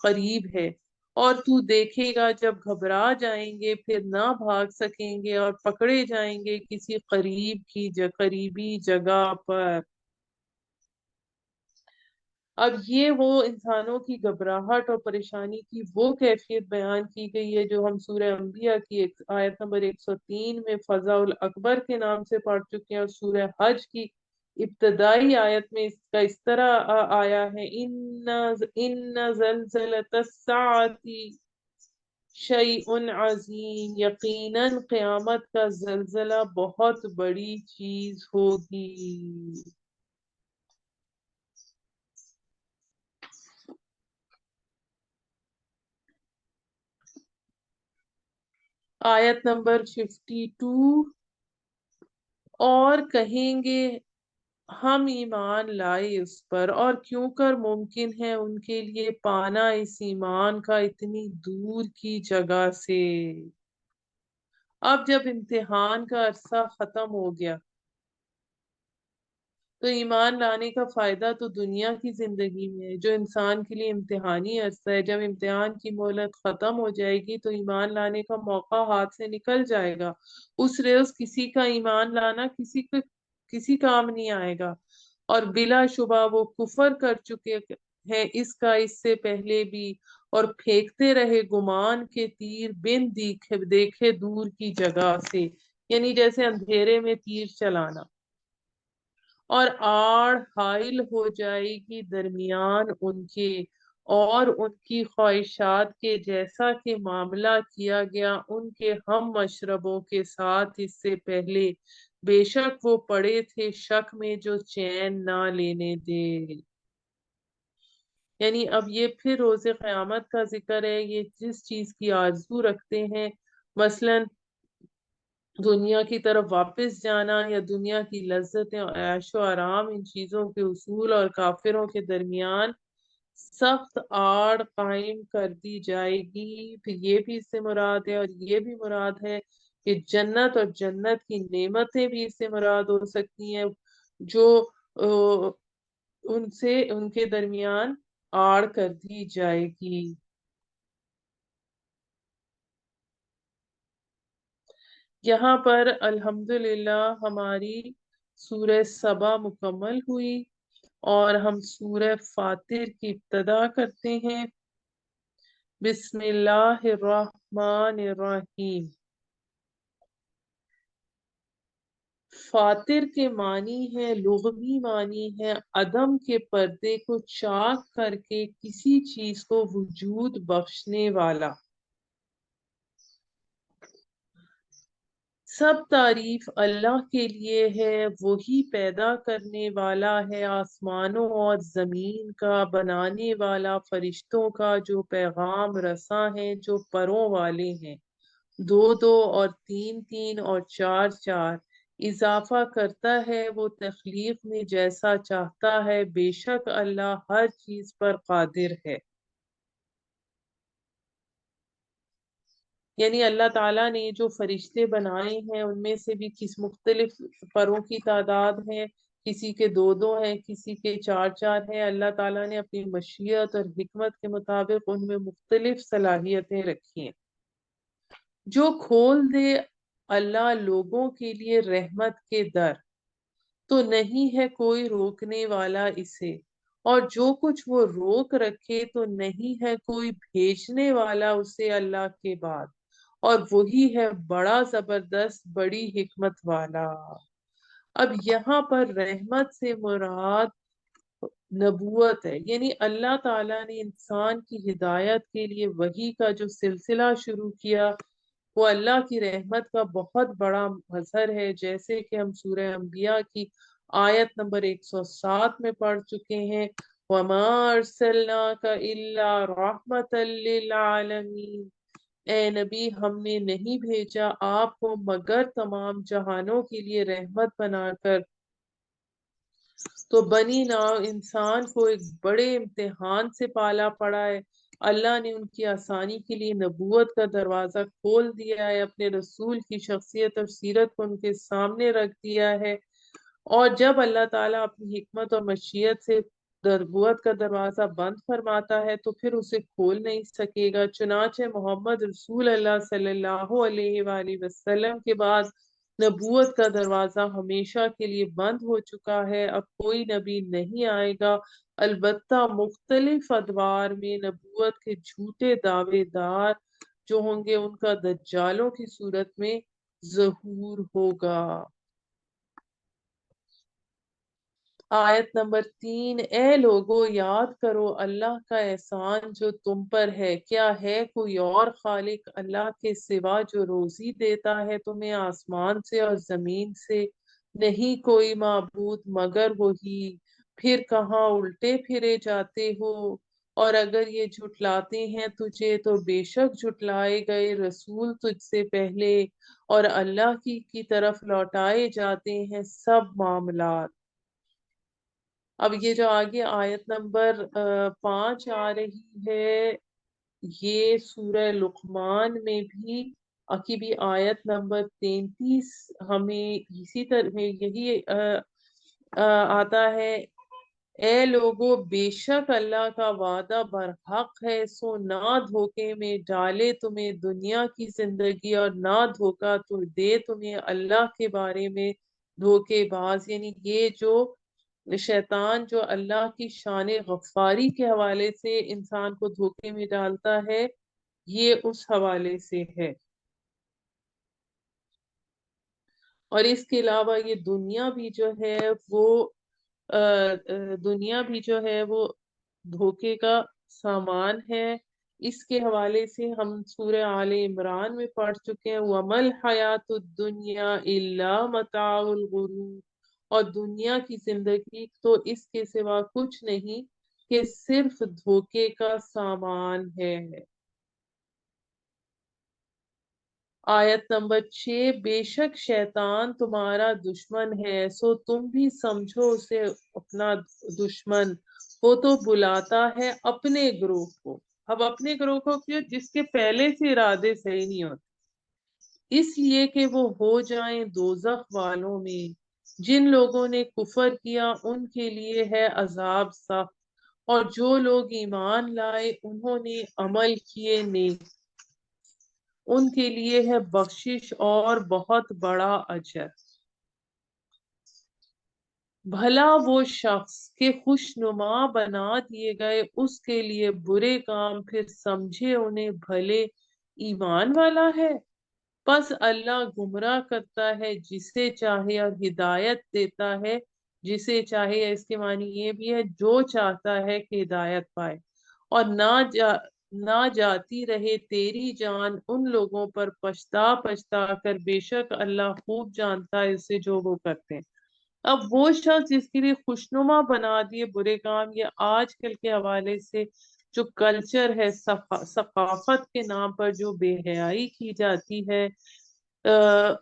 قریب ہے۔ اور تو دیکھے گا جب گھبرا جائیں گے پھر نہ بھاگ سکیں گے، اور پکڑے جائیں گے کسی قریبی جگہ پر۔ اب یہ وہ انسانوں کی گھبراہٹ اور پریشانی کی وہ کیفیت بیان کی گئی ہے جو ہم سورہ انبیاء کی آیت نمبر 103 میں فزع الاکبر کے نام سے پڑھ چکے ہیں، اور سورہ حج کی ابتدائی آیت میں اس کا اس طرح آیا ہے، ان زلزلۃ الساعۃ شیء عظیم، یقیناً قیامت کا زلزلہ بہت بڑی چیز ہوگی۔ آیت نمبر 52، اور کہیں گے ہم ایمان لائے اس پر، اور کیوں کر ممکن ہے ان کے لیے پانا اس ایمان کا اتنی دور کی جگہ سے۔ اب جب امتحان کا عرصہ ختم ہو گیا تو ایمان لانے کا فائدہ تو دنیا کی زندگی میں ہے، جو انسان کے لیے امتحانی عرصہ ہے۔ جب امتحان کی مہلت ختم ہو جائے گی تو ایمان لانے کا موقع ہاتھ سے نکل جائے گا، اس روز کسی کا ایمان لانا کسی کام نہیں آئے گا، اور بلا شبہ وہ کفر کر چکے ہیں اس کا اس سے پہلے بھی، اور پھینکتے رہے گمان کے تیر بن دیکھے دور کی جگہ سے، یعنی جیسے اندھیرے میں تیر چلانا، اور آڑ حائل ہو جائے گی درمیان ان کے اور ان کی خواہشات کے، جیسا کہ معاملہ کیا گیا ان کے ہم مشربوں کے ساتھ اس سے پہلے، بے شک وہ پڑے تھے شک میں جو چین نہ لینے دے۔ یعنی اب یہ پھر روز قیامت کا ذکر ہے، یہ جس چیز کی آرزو رکھتے ہیں، مثلاً دنیا کی طرف واپس جانا یا دنیا کی لذتیں اور عیش و آرام، ان چیزوں کے اصول اور کافروں کے درمیان سخت آڑ قائم کر دی جائے گی۔ پھر یہ بھی اس سے مراد ہے، اور یہ بھی مراد ہے کہ جنت اور جنت کی نعمتیں بھی اس سے مراد ہو سکتی ہیں، جو ان کے درمیان آڑ کر دی جائے گی۔ یہاں پر الحمدللہ ہماری سورہ سبا مکمل ہوئی، اور ہم سورہ فاتر کی ابتدا کرتے ہیں۔ بسم اللہ الرحمن الرحیم۔ فاتر کے معنی ہے، لغوی معنی ہے عدم کے پردے کو چاک کر کے کسی چیز کو وجود بخشنے والا۔ سب تعریف اللہ کے لیے ہے، وہی پیدا کرنے والا ہے آسمانوں اور زمین کا، بنانے والا فرشتوں کا جو پیغام رساں ہیں، جو پروں والے ہیں، دو دو اور تین تین اور چار چار، اضافہ کرتا ہے وہ تخلیق میں جیسا چاہتا ہے، بے شک اللہ ہر چیز پر قادر ہے۔ یعنی اللہ تعالیٰ نے جو فرشتے بنائے ہیں ان میں سے بھی کس مختلف پروں کی تعداد ہے، کسی کے دو دو ہیں، کسی کے چار چار ہیں۔ اللہ تعالیٰ نے اپنی مشیت اور حکمت کے مطابق ان میں مختلف صلاحیتیں رکھی ہیں۔ جو کھول دے اللہ لوگوں کے لیے رحمت کے در، تو نہیں ہے کوئی روکنے والا اسے، اور جو کچھ وہ روک رکھے تو نہیں ہے کوئی بھیجنے والا اسے اللہ کے بعد، اور وہی ہے بڑا زبردست بڑی حکمت والا۔ اب یہاں پر رحمت سے مراد نبوت ہے، یعنی اللہ تعالیٰ نے انسان کی ہدایت کے لیے وحی کا جو سلسلہ شروع کیا وہ اللہ کی رحمت کا بہت بڑا مظہر ہے، جیسے کہ ہم سورہ انبیاء کی آیت نمبر 107 میں پڑھ چکے ہیں، وَمَا أَرْسَلْنَاكَ إِلَّا رَحْمَةً لِّلْعَالَمِينَ، اے نبی ہم نے نہیں بھیجا آپ کو مگر تمام جہانوں کے لیے رحمت بنا کر۔ تو بنی نوع انسان کو ایک بڑے امتحان سے پالا پڑا ہے، اللہ نے ان کی آسانی کے لیے نبوت کا دروازہ کھول دیا ہے، اپنے رسول کی شخصیت اور سیرت کو ان کے سامنے رکھ دیا ہے، اور جب اللہ تعالیٰ اپنی حکمت اور مشیت سے نبوت کا دروازہ بند فرماتا ہے تو پھر اسے کھول نہیں سکے گا۔ چنانچہ محمد رسول اللہ صلی اللہ علیہ وآلہ وسلم کے بعد نبوت کا دروازہ ہمیشہ کے لیے بند ہو چکا ہے، اب کوئی نبی نہیں آئے گا، البتہ مختلف ادوار میں نبوت کے جھوٹے دعوے دار جو ہوں گے ان کا دجالوں کی صورت میں ظہور ہوگا۔ آیت نمبر 3، اے لوگو یاد کرو اللہ کا احسان جو تم پر ہے، کیا ہے کوئی اور خالق اللہ کے سوا جو روزی دیتا ہے تمہیں آسمان سے اور زمین سے؟ نہیں کوئی معبود مگر وہی، پھر کہاں الٹے پھرے جاتے ہو؟ اور اگر یہ جھٹلاتے ہیں تجھے تو بے شک جھٹلائے گئے رسول تجھ سے پہلے، اور اللہ کی طرف لوٹائے جاتے ہیں سب معاملات۔ اب یہ جو آگے آیت نمبر 5 آ رہی ہے، یہ سورہ لقمان میں بھی آیت نمبر 33 ہمیں اسی طرح یہی آتا ہے، اے لوگو بے شک اللہ کا وعدہ برحق ہے، سو نہ دھوکے میں ڈالے تمہیں دنیا کی زندگی اور نہ دھوکا تو دے تمہیں اللہ کے بارے میں دھوکے باز، یعنی یہ جو شیطان جو اللہ کی شان غفاری کے حوالے سے انسان کو دھوکے میں ڈالتا ہے یہ اس حوالے سے ہے، اور اس کے علاوہ یہ دنیا بھی جو ہے وہ دنیا بھی جو ہے وہ دھوکے کا سامان ہے۔ اس کے حوالے سے ہم سورہ آل عمران میں پڑھ چکے ہیں، وَمَا الْحَيَاةُ الدُّنْيَا إِلَّا مَتَاعُ الْغُرُورِ، اور دنیا کی زندگی تو اس کے سوا کچھ نہیں کہ صرف دھوکے کا سامان ہے۔ آیت نمبر 6، بے شک شیطان تمہارا دشمن ہے سو تم بھی سمجھو اسے اپنا دشمن، وہ تو بلاتا ہے اپنے گروہ کو، اب اپنے گروہ کو کیوں؟ جس کے پہلے سے ارادے صحیح نہیں ہوتے، اس لیے کہ وہ ہو جائیں دوزخ والوں میں، جن لوگوں نے کفر کیا ان کے لیے ہے عذاب سخت، اور جو لوگ ایمان لائے انہوں نے عمل کیے نیک ان کے لیے ہے بخشش اور بہت بڑا اجر۔ بھلا وہ شخص کے خوشنما بنا دیے گئے اس کے لیے برے کام پھر سمجھے انہیں بھلے ایمان والا ہے؟ پس اللہ گمراہ کرتا ہے جسے چاہے اور ہدایت دیتا ہے جسے چاہے، اس کے معنی یہ بھی ہے جو چاہتا ہے کہ ہدایت پائے، اور نہ جاتی رہے تیری جان ان لوگوں پر پچھتا پچھتا کر، بے شک اللہ خوب جانتا ہے اسے جو وہ کرتے ہیں۔ اب وہ شخص جس کے لیے خوشنما بنا دیے برے کام، یہ آج کل کے حوالے سے جو کلچر ہے، ثقافت کے نام پر جو بے حیائی کی جاتی ہے،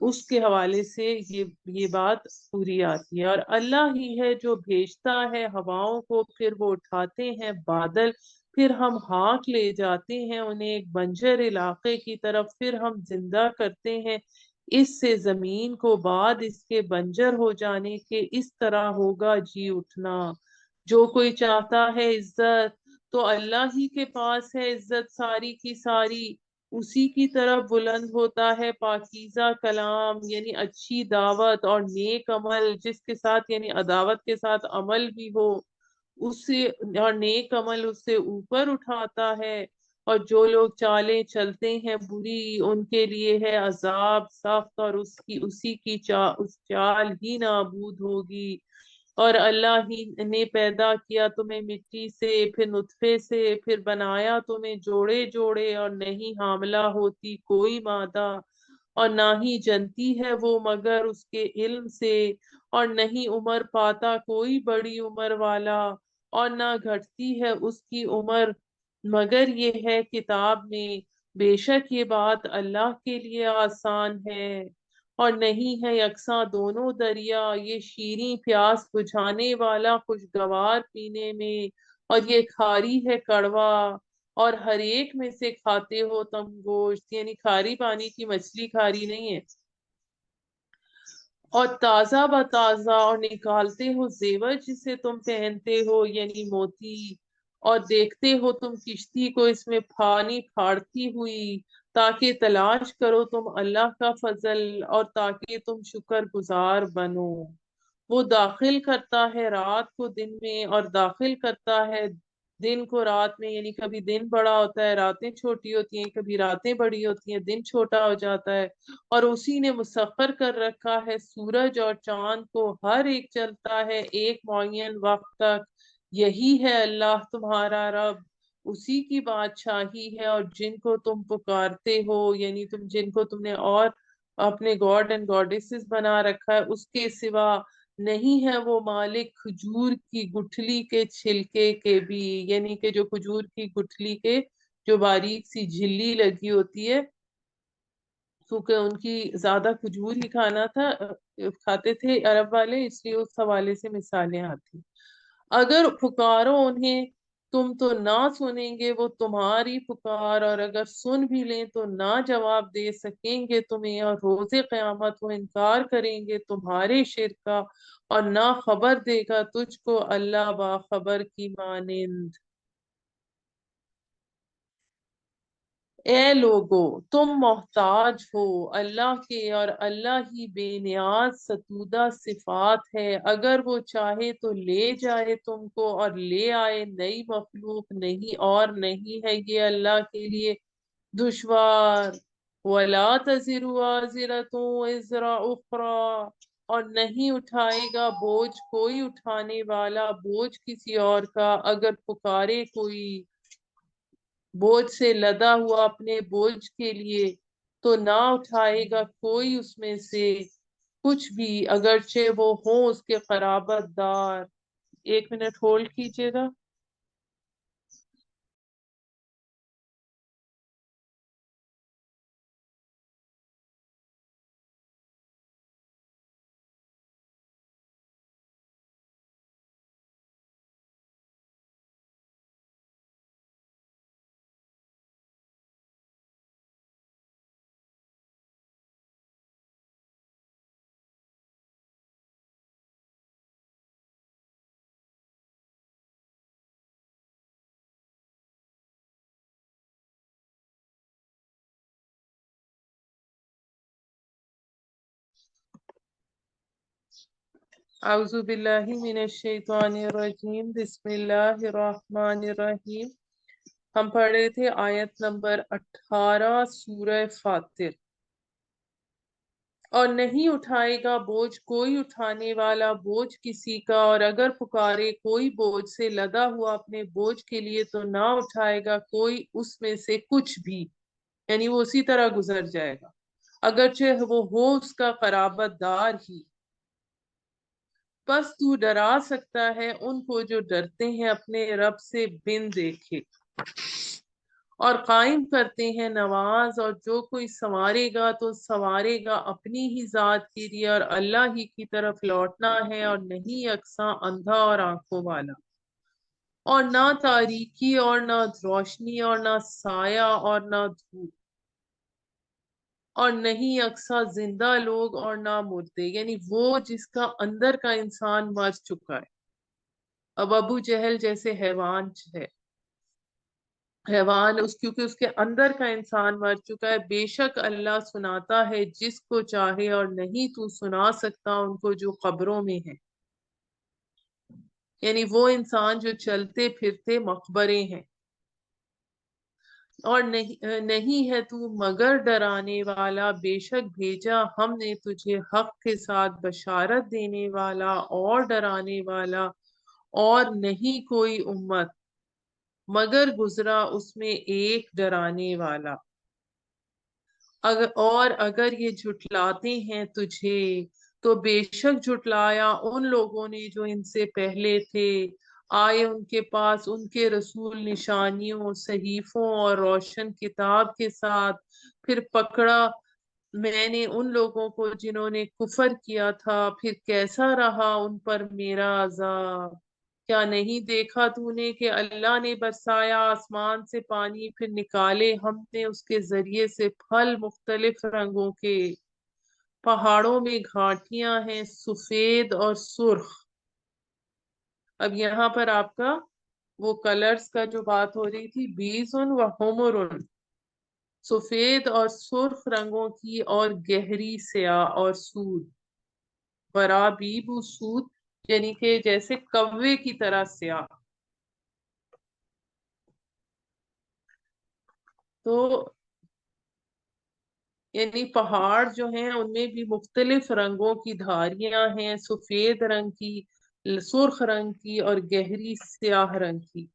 اس کے حوالے سے یہ بات پوری آتی ہے، اور اللہ ہی ہے جو بھیجتا ہے ہواؤں کو، پھر وہ اٹھاتے ہیں بادل، پھر ہم ہانک لے جاتے ہیں انہیں ایک بنجر علاقے کی طرف، پھر ہم زندہ کرتے ہیں اس سے زمین کو بعد اس کے بنجر ہو جانے کے، اس طرح ہوگا جی اٹھنا۔ جو کوئی چاہتا ہے عزت تو اللہ ہی کے پاس ہے عزت ساری کی ساری، اسی کی طرف بلند ہوتا ہے پاکیزہ کلام، یعنی اچھی دعوت اور نیک عمل، جس کے ساتھ یعنی عداوت کے ساتھ عمل بھی ہو اس سے، اور نیک عمل اس سے اوپر اٹھاتا ہے، اور جو لوگ چالیں چلتے ہیں بری ان کے لیے ہے عذاب سخت، اور اسی کی اس چال ہی نابود ہوگی۔ اور اللہ ہی نے پیدا کیا تمہیں مٹی سے، پھر نطفے سے، پھر بنایا تمہیں جوڑے جوڑے، اور نہیں حاملہ ہوتی کوئی مادہ، اور نہ ہی جنتی ہے وہ مگر اس کے علم سے، اور نہیں عمر پاتا کوئی بڑی عمر والا، اور نہ گھٹتی ہے اس کی عمر مگر یہ ہے کتاب میں، بے شک یہ بات اللہ کے لیے آسان ہے۔ اور نہیں ہے یکساں دونوں دریا، یہ شیریں پیاس بجھانے والا خوشگوار پینے میں، اور یہ کھاری ہے کڑوا، اور ہر ایک میں سے کھاتے ہو تم گوشت، یعنی کھاری پانی کی مچھلی کھاری نہیں ہے، اور تازہ بتازہ، اور نکالتے ہو زیور جسے تم پہنتے ہو یعنی موتی، اور دیکھتے ہو تم کشتی کو اس میں پانی پھاڑتی ہوئی، تاکہ تلاش کرو تم اللہ کا فضل، اور تاکہ تم شکر گزار بنو۔ وہ داخل کرتا ہے رات کو دن میں، اور داخل کرتا ہے دن کو رات میں، یعنی کبھی دن بڑا ہوتا ہے راتیں چھوٹی ہوتی ہیں، کبھی راتیں بڑی ہوتی ہیں دن چھوٹا ہو جاتا ہے، اور اسی نے مسخر کر رکھا ہے سورج اور چاند کو، ہر ایک چلتا ہے ایک معین وقت تک، یہی ہے اللہ تمہارا رب، اسی کی بادشاہی ہے، اور جن کو تم پکارتے ہو یعنی جن کو تم نے اور اپنے گاڈ اینڈ گاڈیسز بنا رکھا ہے اس کے سوا، نہیں ہے وہ مالک کھجور کی گٹھلی کے چھلکے کے بھی، یعنی کہ جو کھجور کی گٹھلی کے جو باریک سی جھلی لگی ہوتی ہے، کیونکہ ان کی زیادہ کھجور ہی کھانا تھا، کھاتے تھے عرب والے، اس لیے اس حوالے سے مثالیں آتی۔ اگر پکارو انہیں تم تو نہ سنیں گے وہ تمہاری پکار، اور اگر سن بھی لیں تو نہ جواب دے سکیں گے تمہیں، اور روز قیامت وہ انکار کریں گے تمہارے شرک کا، اور نہ خبر دے گا تجھ کو اللہ باخبر کی مانند۔ اے لوگو تم محتاج ہو اللہ کے، اور اللہ ہی بے نیاز ستودہ صفات ہے، اگر وہ چاہے تو لے جائے تم کو اور لے آئے نئی مخلوق، نہیں اور نہیں ہے یہ اللہ کے لیے دشوار۔ وَلَا تَزِرُ وَازِرَةٌ وِزْرَ أُخْرَىٰ، اور نہیں اٹھائے گا بوجھ کوئی اٹھانے والا بوجھ کسی اور کا، اگر پکارے کوئی بوجھ سے لدا ہوا اپنے بوجھ کے لیے تو نہ اٹھائے گا کوئی اس میں سے کچھ بھی، اگرچہ وہ ہوں اس کے قرابت دار۔ 1 منٹ ہولڈ کیجیے گا۔ اعوذ باللہ من الشیطان الرجیم، بسم اللہ الرحمن الرحیم۔ ہم پڑھ رہے تھے آیت نمبر 18 سورہ فاتر۔ اور نہیں اٹھائے گا بوجھ کوئی اٹھانے والا بوجھ کسی کا، اور اگر پکارے کوئی بوجھ سے لدا ہوا اپنے بوجھ کے لیے تو نہ اٹھائے گا کوئی اس میں سے کچھ بھی، یعنی وہ اسی طرح گزر جائے گا اگرچہ وہ ہو اس کا قرابت دار ہی۔ بس تو ڈرا سکتا ہے ان کو جو ڈرتے ہیں اپنے رب سے بن دیکھے، اور قائم کرتے ہیں نماز، اور جو کوئی سنوارے گا تو سنوارے گا اپنی ہی ذات کے لیے، اور اللہ ہی کی طرف لوٹنا ہے، اور نہیں یکساں اندھا اور آنکھوں والا، اور نہ تاریکی اور نہ روشنی، اور نہ سایہ اور نہ دھوپ، اور نہیں یکساں زندہ لوگ اور نہ مردے، یعنی وہ جس کا اندر کا انسان مر چکا ہے۔ اب ابو جہل جیسے حیوان ہے، حیوان کیونکہ اس کے اندر کا انسان مر چکا ہے، بے شک اللہ سناتا ہے جس کو چاہے، اور نہیں تو سنا سکتا ان کو جو قبروں میں ہے، یعنی وہ انسان جو چلتے پھرتے مقبرے ہیں۔ اور نہیں ہے تو مگر ڈرانے والا، بے شک بھیجا ہم نے تجھے حق کے ساتھ بشارت دینے والا اور ڈرانے والا، اور نہیں کوئی امت مگر گزرا اس میں ایک ڈرانے والا۔ اگر یہ جھٹلاتے ہیں تجھے تو بے شک جھٹلایا ان لوگوں نے جو ان سے پہلے تھے، آئے ان کے پاس ان کے رسول نشانیوں، صحیفوں اور روشن کتاب کے ساتھ، پھر پکڑا میں نے ان لوگوں کو جنہوں نے کفر کیا تھا، پھر کیسا رہا ان پر میرا عذاب۔ کیا نہیں دیکھا تو نے کہ اللہ نے برسایا آسمان سے پانی، پھر نکالے ہم نے اس کے ذریعے سے پھل مختلف رنگوں کے، پہاڑوں میں گھاٹیاں ہیں سفید اور سرخ۔ اب یہاں پر آپ کا وہ کلرز کا جو بات ہو رہی تھی، بیزن و حمرن، سفید اور سرخ رنگوں کی، اور گہری سیاہ اور سود، برابیب سود یعنی کہ جیسے کوے کی طرح سیاہ۔ تو یعنی پہاڑ جو ہیں ان میں بھی مختلف رنگوں کی دھاریاں ہیں، سفید رنگ کی، سرخ رنگ کی، اور گہری سیاہ رنگ کی۔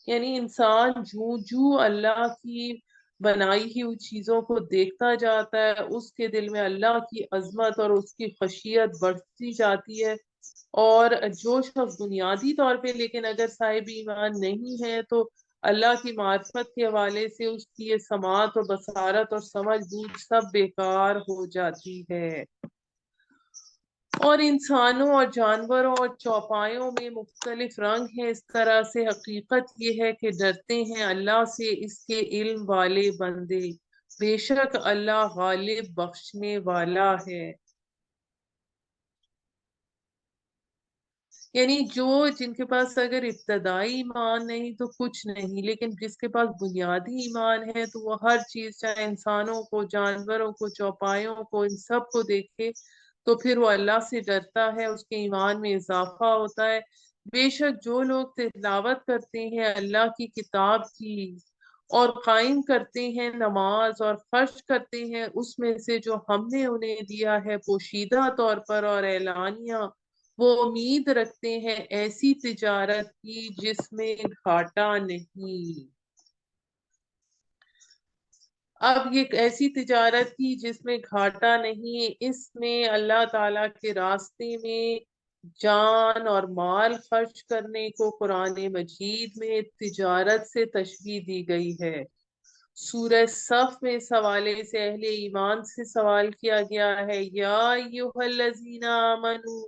یعنی انسان جو اللہ کی بنائی ہوئی چیزوں کو دیکھتا جاتا ہے، اس کے دل میں اللہ کی عظمت اور اس کی خشیت بڑھتی جاتی ہے۔ اور جو شخص بنیادی طور پہ لیکن اگر صاحب ایمان نہیں ہے تو اللہ کی معرفت کے حوالے سے اس کی یہ سماعت اور بصارت اور سمجھ بوجھ سب بیکار ہو جاتی ہے۔ اور انسانوں اور جانوروں اور چوپایوں میں مختلف رنگ ہیں، اس طرح سے حقیقت یہ ہے کہ ڈرتے ہیں اللہ سے اس کے علم والے بندے، بے شک اللہ غالب بخشنے والا ہے۔ یعنی جو جن کے پاس اگر ابتدائی ایمان نہیں تو کچھ نہیں، لیکن جس کے پاس بنیادی ایمان ہے تو وہ ہر چیز، چاہے انسانوں کو، جانوروں کو، چوپایوں کو، ان سب کو دیکھے تو پھر وہ اللہ سے ڈرتا ہے، اس کے ایمان میں اضافہ ہوتا ہے۔ بے شک جو لوگ تلاوت کرتے ہیں اللہ کی کتاب کی اور قائم کرتے ہیں نماز اور خرچ کرتے ہیں اس میں سے جو ہم نے انہیں دیا ہے پوشیدہ طور پر اور اعلانیہ، وہ امید رکھتے ہیں ایسی تجارت کی جس میں گھاٹا نہیں۔ اب یہ ایسی تجارت کی جس میں گھاٹا نہیں، اس میں اللہ تعالی کے راستے میں جان اور مال خرچ کرنے کو قرآن مجید میں تجارت سے تشبیہ دی گئی ہے۔ سورہ صف میں اس حوالے سے اہل ایمان سے سوال کیا گیا ہے، یا ایھا الذین آمنوا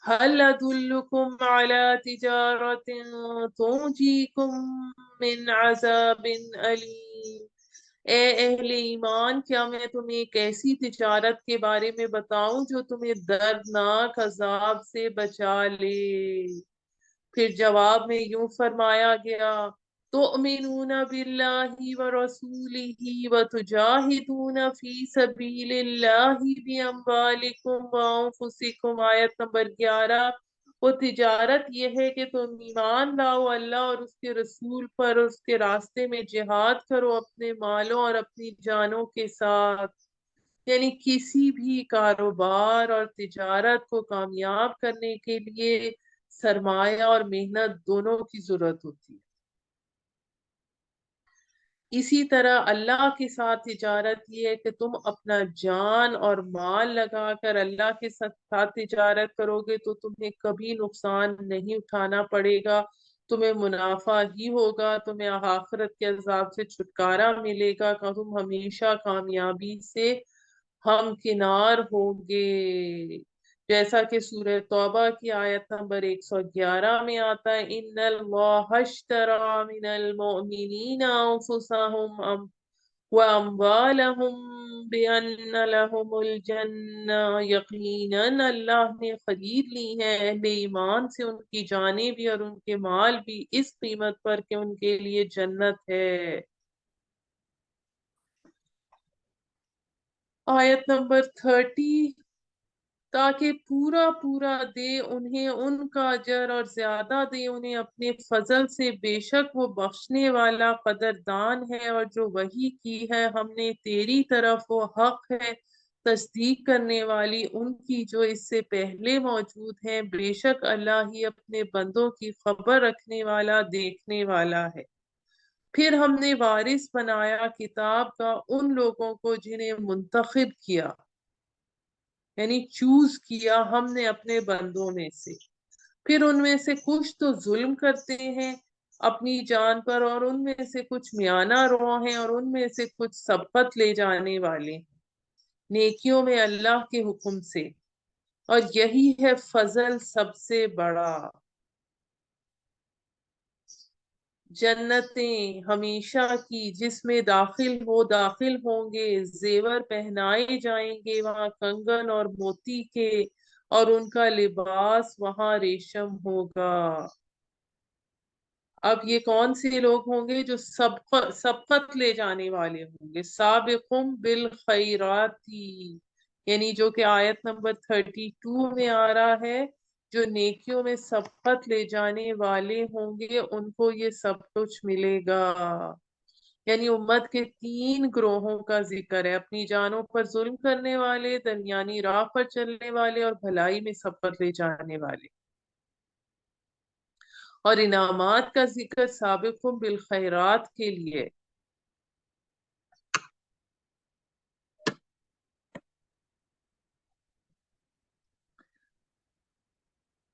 هل ادلکم علی تجارت تنجیکم من عذاب علیم۔ اے اہل ایمان، کیا میں تمہیں ایک ایسی تجارت کے بارے میں بتاؤں جو تمہیں دردناک عذاب سے بچا لے؟ پھر جواب میں یوں فرمایا گیا، تؤمنون باللہ ورسولہ وتجاہدون فی سبیل اللہ باموالکم وانفسکم۔ آیت نمبر 11۔ وہ تجارت یہ ہے کہ تم ایمان لاؤ اللہ اور اس کے رسول پر، اس کے راستے میں جہاد کرو اپنے مالوں اور اپنی جانوں کے ساتھ۔ یعنی کسی بھی کاروبار اور تجارت کو کامیاب کرنے کے لیے سرمایہ اور محنت دونوں کی ضرورت ہوتی ہے۔ اسی طرح اللہ کے ساتھ تجارت یہ ہے کہ تم اپنا جان اور مال لگا کر اللہ کے ساتھ تجارت کرو گے تو تمہیں کبھی نقصان نہیں اٹھانا پڑے گا، تمہیں منافع ہی ہوگا، تمہیں آخرت کے عذاب سے چھٹکارا ملے گا، کہ تم ہمیشہ کامیابی سے ہمکنار ہوگے۔ جیسا کہ سورہ توبہ کی آیت نمبر 111 میں آتا ہے، ان اللہ اشتری من المؤمنین انفسهم واموالهم بان لهم الجنہ۔ یقینا اللہ نے خرید لی ہیں اہل ایمان سے ان کی جانیں بھی اور ان کے مال بھی اس قیمت پر کہ ان کے لیے جنت ہے۔ آیت نمبر 30 تاکہ پورا پورا دے انہیں ان کا اجر اور زیادہ دے انہیں اپنے فضل سے، بے شک وہ بخشنے والا قدردان ہے۔ اور جو وحی کی ہے ہم نے تیری طرف وہ حق ہے، تصدیق کرنے والی ان کی جو اس سے پہلے موجود ہیں، بے شک اللہ ہی اپنے بندوں کی خبر رکھنے والا، دیکھنے والا ہے۔ پھر ہم نے وارث بنایا کتاب کا ان لوگوں کو جنہیں منتخب کیا، یعنی چوز کیا ہم نے اپنے بندوں میں سے۔ پھر ان میں سے کچھ تو ظلم کرتے ہیں اپنی جان پر، اور ان میں سے کچھ میانہ رو ہیں، اور ان میں سے کچھ سبقت لے جانے والے ہیں نیکیوں میں اللہ کے حکم سے، اور یہی ہے فضل سب سے بڑا۔ جنتیں ہمیشہ کی جس میں داخل ہوں گے، زیور پہنائے جائیں گے وہاں کنگن اور موتی کے، اور ان کا لباس وہاں ریشم ہوگا۔ اب یہ کون سے لوگ ہوں گے؟ جو سبقت لے جانے والے ہوں گے، سابقم بالخیراتی، یعنی جو کہ آیت نمبر 32 میں آ رہا ہے، جو نیکیوں میں سبقت لے جانے والے ہوں گے ان کو یہ سب کچھ ملے گا۔ یعنی امت کے 3 گروہوں کا ذکر ہے: اپنی جانوں پر ظلم کرنے والے، درمیانی راہ پر چلنے والے، اور بھلائی میں سبقت لے جانے والے۔ اور انعامات کا ذکر سابقوں بالخیرات کے لیے۔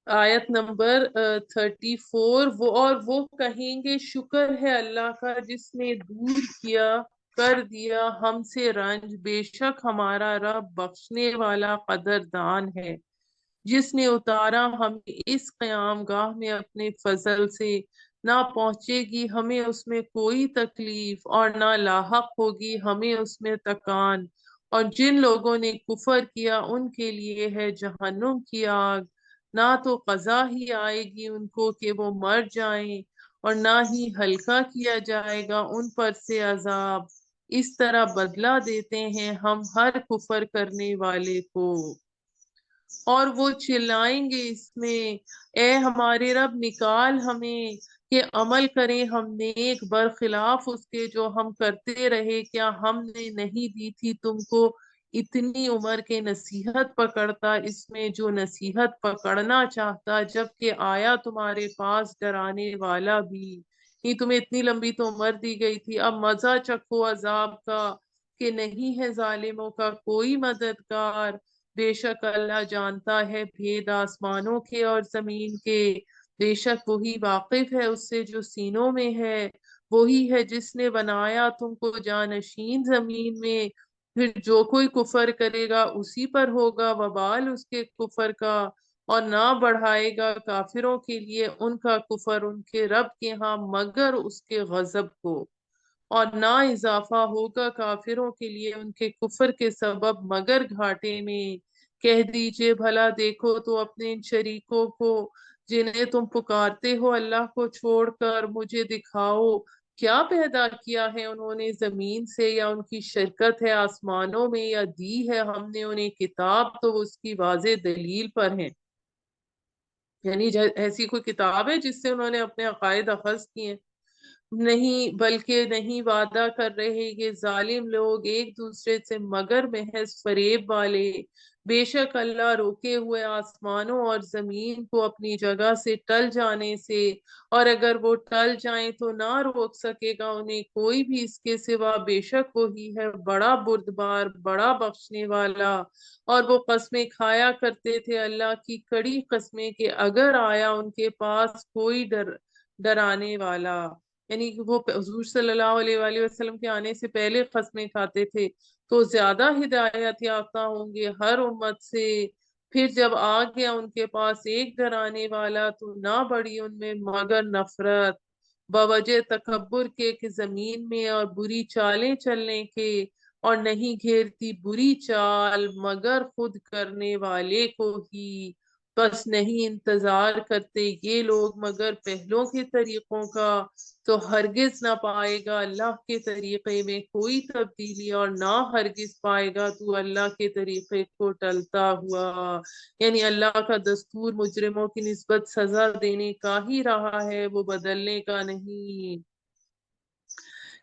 آیت نمبر 34، وہ کہیں گے شکر ہے اللہ کا جس نے دور کر دیا ہم سے رنج، بے شک ہمارا رب بخشنے والا قدردان ہے۔ جس نے اتارا ہمیں اس قیام گاہ میں اپنے فضل سے، نہ پہنچے گی ہمیں اس میں کوئی تکلیف، اور نہ لاحق ہوگی ہمیں اس میں تکان۔ اور جن لوگوں نے کفر کیا ان کے لیے ہے جہنم کی آگ، نہ تو قضا ہی آئے گی ان کو کہ وہ مر جائیں، اور نہ ہی ہلکا کیا جائے گا ان پر سے عذاب۔ اس طرح بدلہ دیتے ہیں ہم ہر کفر کرنے والے کو۔ اور وہ چلائیں گے اس میں، اے ہمارے رب نکال ہمیں کہ عمل کریں ہم نیک، برخلاف اس کے جو ہم کرتے رہے۔ کیا ہم نے نہیں دی تھی تم کو اتنی عمر کے نصیحت پکڑتا، اس میں جو نصیحت پکڑنا چاہتا، جبکہ آیا تمہارے پاس ڈرانے والا بھی۔ نہیں تمہیں اتنی لمبی تو عمر دی گئی تھی، اب مزہ چکھو عذاب کا کہ نہیں ہے ظالموں کا کوئی مددگار۔ بے شک اللہ جانتا ہے بھید آسمانوں کے اور زمین کے، بے شک وہی واقف ہے اس سے جو سینوں میں ہے۔ وہی ہے جس نے بنایا تم کو جانشین زمین میں، پھر جو کوئی کفر کرے گا اسی پر ہوگا وبال اس کے کفر کا، اور نہ بڑھائے گا کافروں کے لیے ان کا کفر ان کے رب کے ہاں مگر اس کے غضب کو، اور نہ اضافہ ہوگا کافروں کے لیے ان کے کفر کے سبب مگر گھاٹے میں۔ کہہ دیجئے بھلا دیکھو تو اپنے ان شریکوں کو جنہیں تم پکارتے ہو اللہ کو چھوڑ کر، مجھے دکھاؤ کیا پیدا کیا ہے انہوں نے زمین سے، یا ان کی شرکت ہے آسمانوں میں، یا دی ہے ہم نے انہیں کتاب تو وہ اس کی واضح دلیل پر ہیں۔ یعنی ایسی کوئی کتاب ہے جس سے انہوں نے اپنے عقائد اخذ کیے ہیں؟ نہیں، بلکہ نہیں وعدہ کر رہے یہ ظالم لوگ ایک دوسرے سے مگر محض فریب والے۔ بے شک اللہ روکے ہوئے آسمانوں اور زمین کو اپنی جگہ سے ٹل جانے سے، اور اگر وہ ٹل جائیں تو نہ روک سکے گا انہیں کوئی بھی اس کے سوا، بے شک وہی ہے بڑا بردبار بڑا بخشنے والا۔ اور وہ قسمیں کھایا کرتے تھے اللہ کی کڑی قسمیں کہ اگر آیا ان کے پاس کوئی ڈرانے والا، یعنی کہ وہ حضور صلی اللہ علیہ وآلہ وسلم کے آنے سے پہلے قسمیں کھاتے تھے تو زیادہ ہدایت یافتہ ہوں گے ہر امت سے۔ پھر جب آ گیا ان کے پاس ایک ڈرانے والا تو نہ بڑھی ان میں مگر نفرت، بوجہ تکبر کے کہ زمین میں اور بری چالیں چلنے کے، اور نہیں گھیرتی بری چال مگر خود کرنے والے کو ہی۔ بس نہیں انتظار کرتے یہ لوگ مگر پہلوں کے طریقوں کا، تو ہرگز نہ پائے گا اللہ کے طریقے میں کوئی تبدیلی، اور نہ ہرگز پائے گا تو اللہ کے طریقے کو ٹلتا ہوا۔ یعنی اللہ کا دستور مجرموں کی نسبت سزا دینے کا ہی رہا ہے، وہ بدلنے کا نہیں۔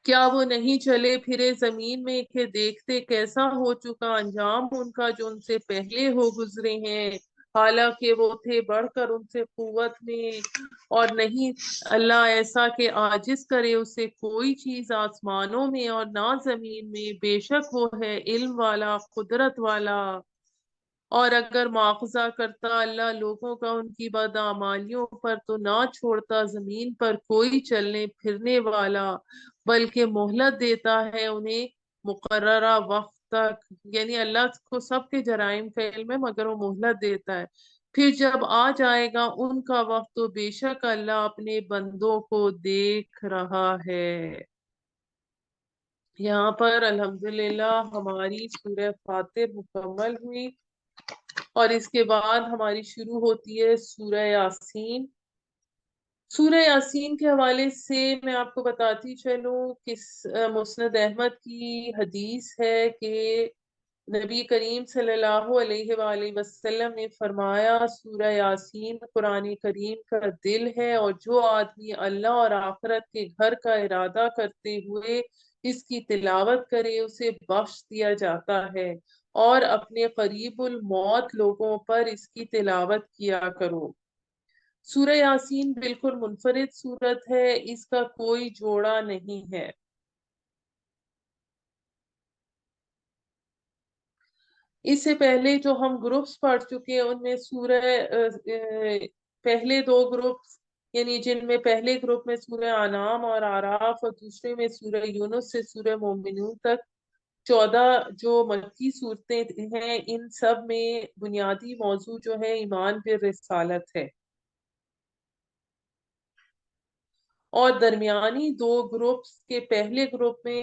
کیا وہ نہیں چلے پھرے زمین میں کہ دیکھتے کیسا ہو چکا انجام ان کا جو ان سے پہلے ہو گزرے ہیں، حالانکہ وہ تھے بڑھ کر ان سے قوت میں، اور نہیں اللہ ایسا کہ عاجز کرے اسے کوئی چیز آسمانوں میں اور نہ زمین میں، بے شک وہ ہے علم والا قدرت والا۔ اور اگر مواخذہ کرتا اللہ لوگوں کا ان کی بدعمالیوں پر تو نہ چھوڑتا زمین پر کوئی چلنے پھرنے والا، بلکہ مہلت دیتا ہے انہیں مقررہ وقت تک۔ یعنی اللہ کو سب کے جرائم کا علم ہے مگر وہ مہلت دیتا ہے، پھر جب آ جائے گا ان کا وقت تو بے شک اللہ اپنے بندوں کو دیکھ رہا ہے۔ یہاں پر الحمدللہ ہماری سورہ فاتر مکمل ہوئی، اور اس کے بعد ہماری شروع ہوتی ہے سورہ یاسین۔ سورہ یاسین کے حوالے سے میں آپ کو بتاتی چلوں، کس مسند احمد کی حدیث ہے کہ نبی کریم صلی اللہ علیہ وآلہ وسلم نے فرمایا سورہ یاسین قرآن کریم کا دل ہے، اور جو آدمی اللہ اور آخرت کے گھر کا ارادہ کرتے ہوئے اس کی تلاوت کرے اسے بخش دیا جاتا ہے، اور اپنے قریب الموت لوگوں پر اس کی تلاوت کیا کرو۔ سورہ یاسین بالکل منفرد سورت ہے، اس کا کوئی جوڑا نہیں ہے۔ اس سے پہلے جو ہم گروپس پڑھ چکے ہیں ان میں سورہ پہلے دو گروپس، یعنی جن میں پہلے گروپ میں سورہ انعام اور اعراف، اور دوسرے میں سورہ یونس سے سورہ مومنون تک 14 جو مکی صورتیں ہیں، ان سب میں بنیادی موضوع جو ہے ایمان بالرسالت ہے، اور درمیانی دو گروپس کے پہلے گروپ میں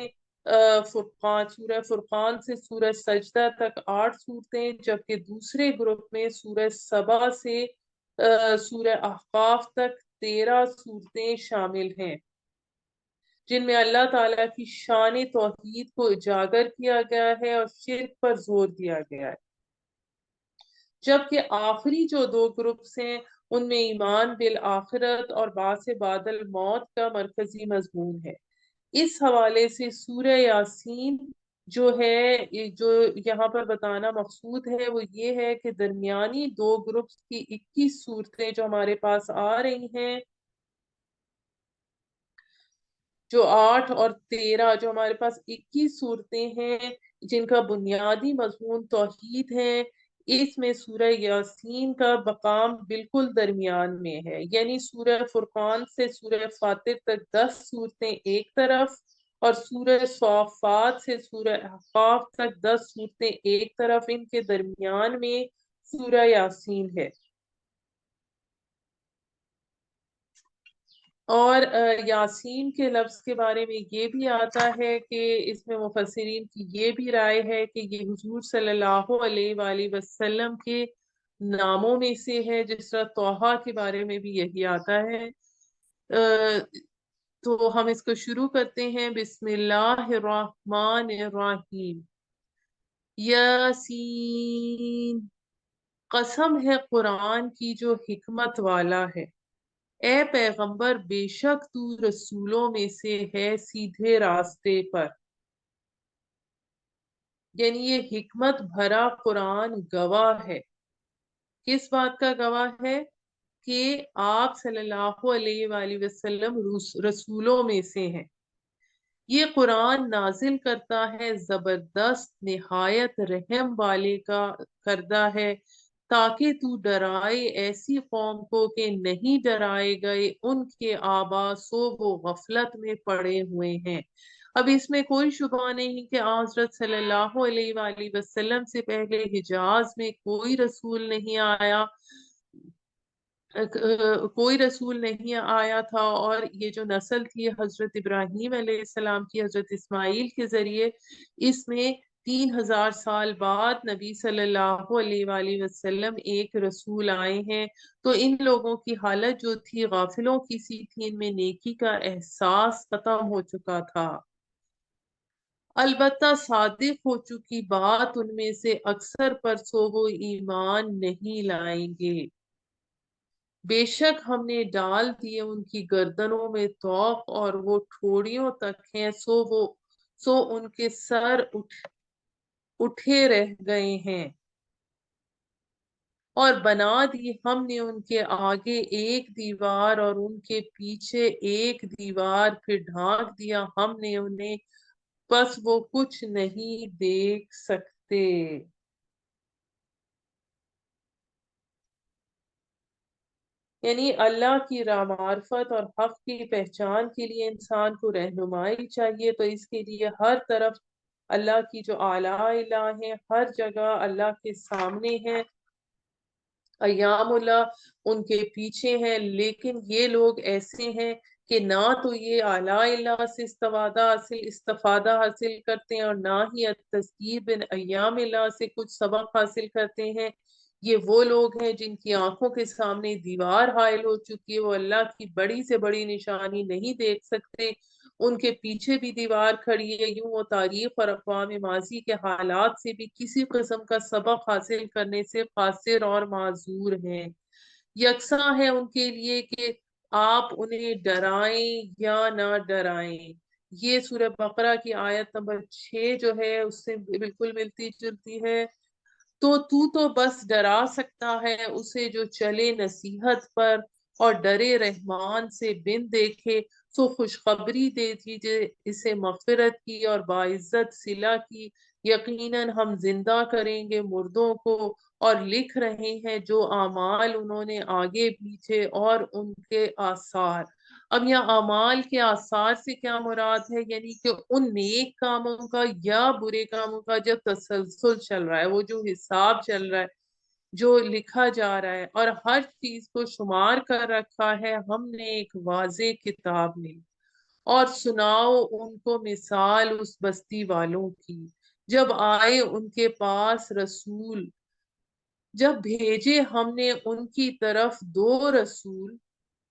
فرقان، سورہ فرقان سے سورہ سجدہ تک 8 صورتیں، جبکہ دوسرے گروپ میں سورہ سبا سے سورہ احقاف تک 13 صورتیں شامل ہیں، جن میں اللہ تعالیٰ کی شان توحید کو اجاگر کیا گیا ہے اور شرک پر زور دیا گیا ہے، جبکہ آخری جو دو گروپس ہیں ان میں ایمان بالآخرت اور بعث بعد الموت کا مرکزی مضمون ہے۔ اس حوالے سے سورہ یاسین جو ہے، جو یہاں پر بتانا مقصود ہے وہ یہ ہے کہ درمیانی دو گروپس کی 21 صورتیں جو ہمارے پاس آ رہی ہیں، جو 8 اور 13 جو ہمارے پاس 21 صورتیں ہیں جن کا بنیادی مضمون توحید ہے، اس میں سورہ یاسین کا مقام بالکل درمیان میں ہے، یعنی سورہ فرقان سے سورہ فاتر تک 10 صورتیں ایک طرف، اور سورہ صافات سے سورہ احقاف تک 10 صورتیں ایک طرف، ان کے درمیان میں سورہ یاسین ہے۔ اور یاسین کے لفظ کے بارے میں یہ بھی آتا ہے کہ اس میں مفسرین کی یہ بھی رائے ہے کہ یہ حضور صلی اللہ علیہ وآلہ وسلم کے ناموں میں سے ہے، جس طرح طٰہٰ کے بارے میں بھی یہی آتا ہے۔ تو ہم اس کو شروع کرتے ہیں، بسم اللہ الرحمن الرحیم۔ یاسین، قسم ہے قرآن کی جو حکمت والا ہے، اے پیغمبر بے شک تو رسولوں میں سے ہے سیدھے راستے پر۔ یعنی یہ حکمت بھرا قرآن گواہ ہے، کس بات کا گواہ ہے؟ کہ آپ صلی اللہ علیہ وآلہ وسلم رسولوں میں سے ہیں۔ یہ قرآن نازل کرتا ہے زبردست نہایت رحم والے کا کردہ ہے، تاکہ تو ڈرائے ایسی قوم کو کہ نہیں ڈرائے گئے ان کے آبا سو وہ غفلت میں پڑے ہوئے ہیں۔ اب اس میں کوئی شبہ نہیں کہ حضرت صلی اللہ علیہ وآلہ وسلم سے پہلے حجاز میں کوئی رسول نہیں آیا، کوئی رسول نہیں آیا تھا، اور یہ جو نسل تھی حضرت ابراہیم علیہ السلام کی حضرت اسماعیل کے ذریعے، اس میں 3000 سال بعد نبی صلی اللہ علیہ وآلہ وسلم ایک رسول آئے ہیں، تو ان لوگوں کی حالت جو تھی غافلوں کی سی تھی، ان میں نیکی کا احساس ختم ہو چکا تھا۔ البتہ صادق ہو چکی بات ان میں سے اکثر پر سو وہ ایمان نہیں لائیں گے۔ بے شک ہم نے ڈال دیے ان کی گردنوں میں طوق اور وہ ٹھوڑیوں تک ہیں، سو ان کے سر اٹھے رہ گئے ہیں، اور بنا دی ہم نے ان کے آگے ایک دیوار اور ان کے پیچھے ایک دیوار، پھر ڈھانک دیا ہم نے انہیں، بس وہ کچھ نہیں دیکھ سکتے۔ یعنی اللہ کی راہ معرفت اور حق کی پہچان کے لیے انسان کو رہنمائی چاہیے، تو اس کے لیے ہر طرف اللہ کی جو اعلیٰ الہ ہیں، ہر جگہ اللہ کے سامنے ہیں، ایام اللہ ان کے پیچھے ہیں، لیکن یہ لوگ ایسے ہیں کہ نہ تو یہ اعلیٰ الہ سے استفادہ حاصل کرتے ہیں، اور نہ ہی التذکیر بن ایام اللہ سے کچھ سبق حاصل کرتے ہیں۔ یہ وہ لوگ ہیں جن کی آنکھوں کے سامنے دیوار حائل ہو چکی ہے، وہ اللہ کی بڑی سے بڑی نشانی نہیں دیکھ سکتے، ان کے پیچھے بھی دیوار کھڑی ہے، یوں وہ تاریخ اور اقوام ماضی کے حالات سے بھی کسی قسم کا سبق حاصل کرنے سے قاصر اور معذور ہیں۔ یکساں ہے ان کے لیے کہ آپ انہیں ڈرائیں یا نہ ڈرائیں۔ یہ سورہ بقرہ کی آیت نمبر 6 جو ہے اس سے بالکل ملتی جلتی ہے۔ تو بس ڈرا سکتا ہے اسے جو چلے نصیحت پر اور ڈرے رحمان سے بن دیکھے، سو خوشخبری دے دیجئے اسے مغفرت کی اور باعزت صلہ کی۔ یقیناً ہم زندہ کریں گے مردوں کو، اور لکھ رہے ہیں جو اعمال انہوں نے آگے پیچھے اور ان کے آثار۔ اب یہاں اعمال کے آثار سے کیا مراد ہے؟ یعنی کہ ان نیک کاموں کا یا برے کاموں کا جو تسلسل چل رہا ہے، وہ جو حساب چل رہا ہے، جو لکھا جا رہا ہے، اور ہر چیز کو شمار کر رکھا ہے ہم نے ایک واضح کتاب میں۔ اور سناؤ ان کو مثال اس بستی والوں کی، جب آئے ان کے پاس رسول، جب بھیجے ہم نے ان کی طرف 2 رسول،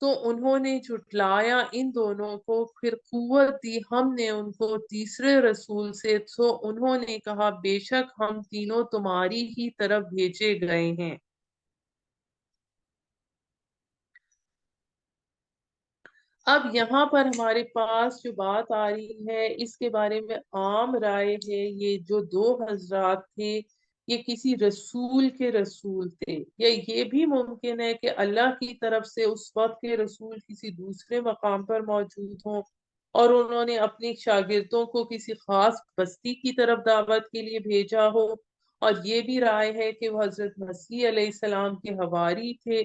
تو انہوں نے جھٹلایا ان دونوں کو، پھر قوت دی ہم نے ان کو تیسرے رسول سے، تو انہوں نے کہا بے شک ہم تینوں تمہاری ہی طرف بھیجے گئے ہیں۔ اب یہاں پر ہمارے پاس جو بات آ رہی ہے، اس کے بارے میں عام رائے ہے یہ جو 2 حضرات تھے یہ کسی رسول کے رسول تھے، یا یہ بھی ممکن ہے کہ اللہ کی طرف سے اس وقت کے رسول کسی دوسرے مقام پر موجود ہوں، اور انہوں نے اپنے شاگردوں کو کسی خاص بستی کی طرف دعوت کے لیے بھیجا ہو۔ اور یہ بھی رائے ہے کہ وہ حضرت مسیح علیہ السلام کے حواری تھے،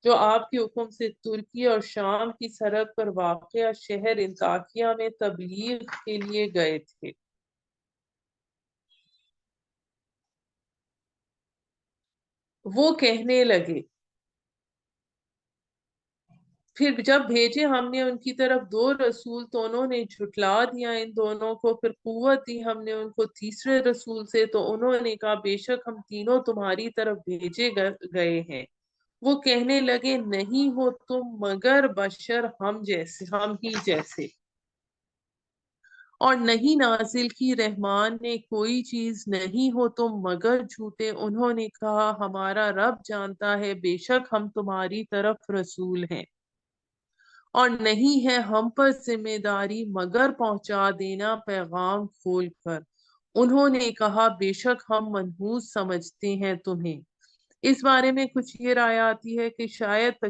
جو آپ کے حکم سے ترکی اور شام کی سرحد پر واقع شہر انطاکیہ میں تبلیغ کے لیے گئے تھے۔ وہ کہنے لگے، پھر جب بھیجے ہم نے ان کی طرف 2 رسول، تو انہوں نے جھٹلا دیا ان دونوں کو، پھر قوت دی ہم نے ان کو تیسرے رسول سے، تو انہوں نے کہا بے شک ہم تینوں تمہاری طرف بھیجے گئے ہیں۔ وہ کہنے لگے نہیں ہو تم مگر بشر ہم ہی جیسے، اور نہیں نازل کی رحمان نے کوئی چیز، نہیں ہو تم مگر جھوٹے۔ انہوں نے کہا ہمارا رب جانتا ہے، بے شک ہم تمہاری طرف رسول ہیں، اور نہیں ہے ہم پر ذمہ داری مگر پہنچا دینا پیغام کھول کر۔ انہوں نے کہا بے شک ہم منحوس سمجھتے ہیں تمہیں۔ اس بارے میں کچھ یہ رائے آتی ہے کہ شاید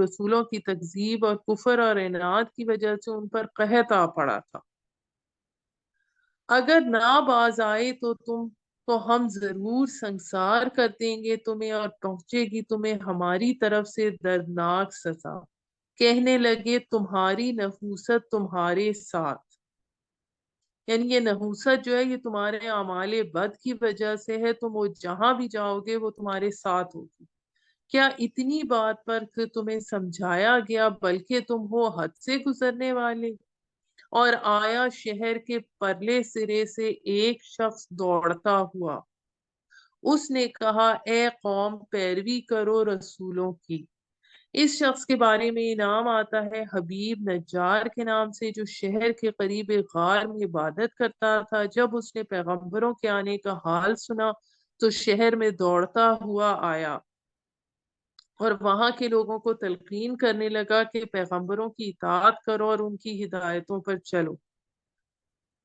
رسولوں کی تکذیب اور کفر اور عناد کی وجہ سے ان پر قحط آ پڑا تھا۔ اگر نہ باز آئے تو ہم ضرور سنسار کر دیں گے تمہیں، اور پہنچے گی تمہیں ہماری طرف سے دردناک سزا۔ کہنے لگے تمہاری نحوست تمہارے ساتھ، یعنی یہ نحوست جو ہے یہ تمہارے اعمال بد کی وجہ سے ہے، تم وہ جہاں بھی جاؤ گے وہ تمہارے ساتھ ہوگی۔ کیا اتنی بات پر کہ تمہیں سمجھایا گیا، بلکہ تم ہو حد سے گزرنے والے؟ اور آیا شہر کے پرلے سرے سے ایک شخص دوڑتا ہوا۔ اس نے کہا اے قوم پیروی کرو رسولوں کی۔ اس شخص کے بارے میں یہ نام آتا ہے حبیب نجار کے نام سے، جو شہر کے قریب ایک غار میں عبادت کرتا تھا۔ جب اس نے پیغمبروں کے آنے کا حال سنا تو شہر میں دوڑتا ہوا آیا اور وہاں کے لوگوں کو تلقین کرنے لگا کہ پیغمبروں کی اطاعت کرو اور ان کی ہدایتوں پر چلو۔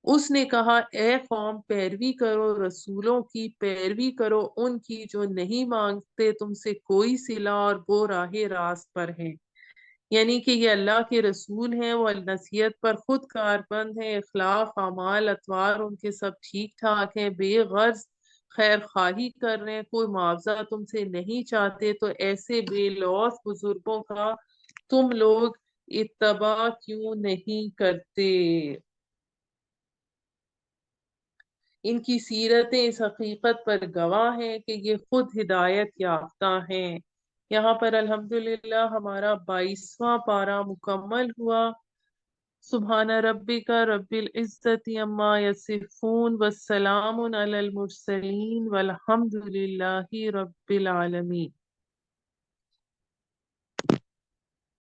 اس نے کہا اے قوم پیروی کرو رسولوں کی، پیروی کرو ان کی جو نہیں مانگتے تم سے کوئی صلہ اور وہ راہ راست پر ہیں، یعنی کہ یہ اللہ کے رسول ہیں، وہ نصیحت پر خود کاربند ہیں، اخلاق اعمال اطوار ان کے سب ٹھیک ٹھاک ہیں، بے غرض خیر خواہی کر رہے ہیں، کوئی معاوضہ تم سے نہیں چاہتے، تو ایسے بے لوث بزرگوں کا تم لوگ اتباع کیوں نہیں کرتے؟ ان کی سیرتیں اس حقیقت پر گواہ ہیں کہ یہ خود ہدایت یافتہ ہیں۔ یہاں پر الحمدللہ ہمارا 22واں پارہ مکمل ہوا۔ سبحان ربک رب العزت عما یصفون والسلام علی المرسلین والحمد للہ رب العالمین۔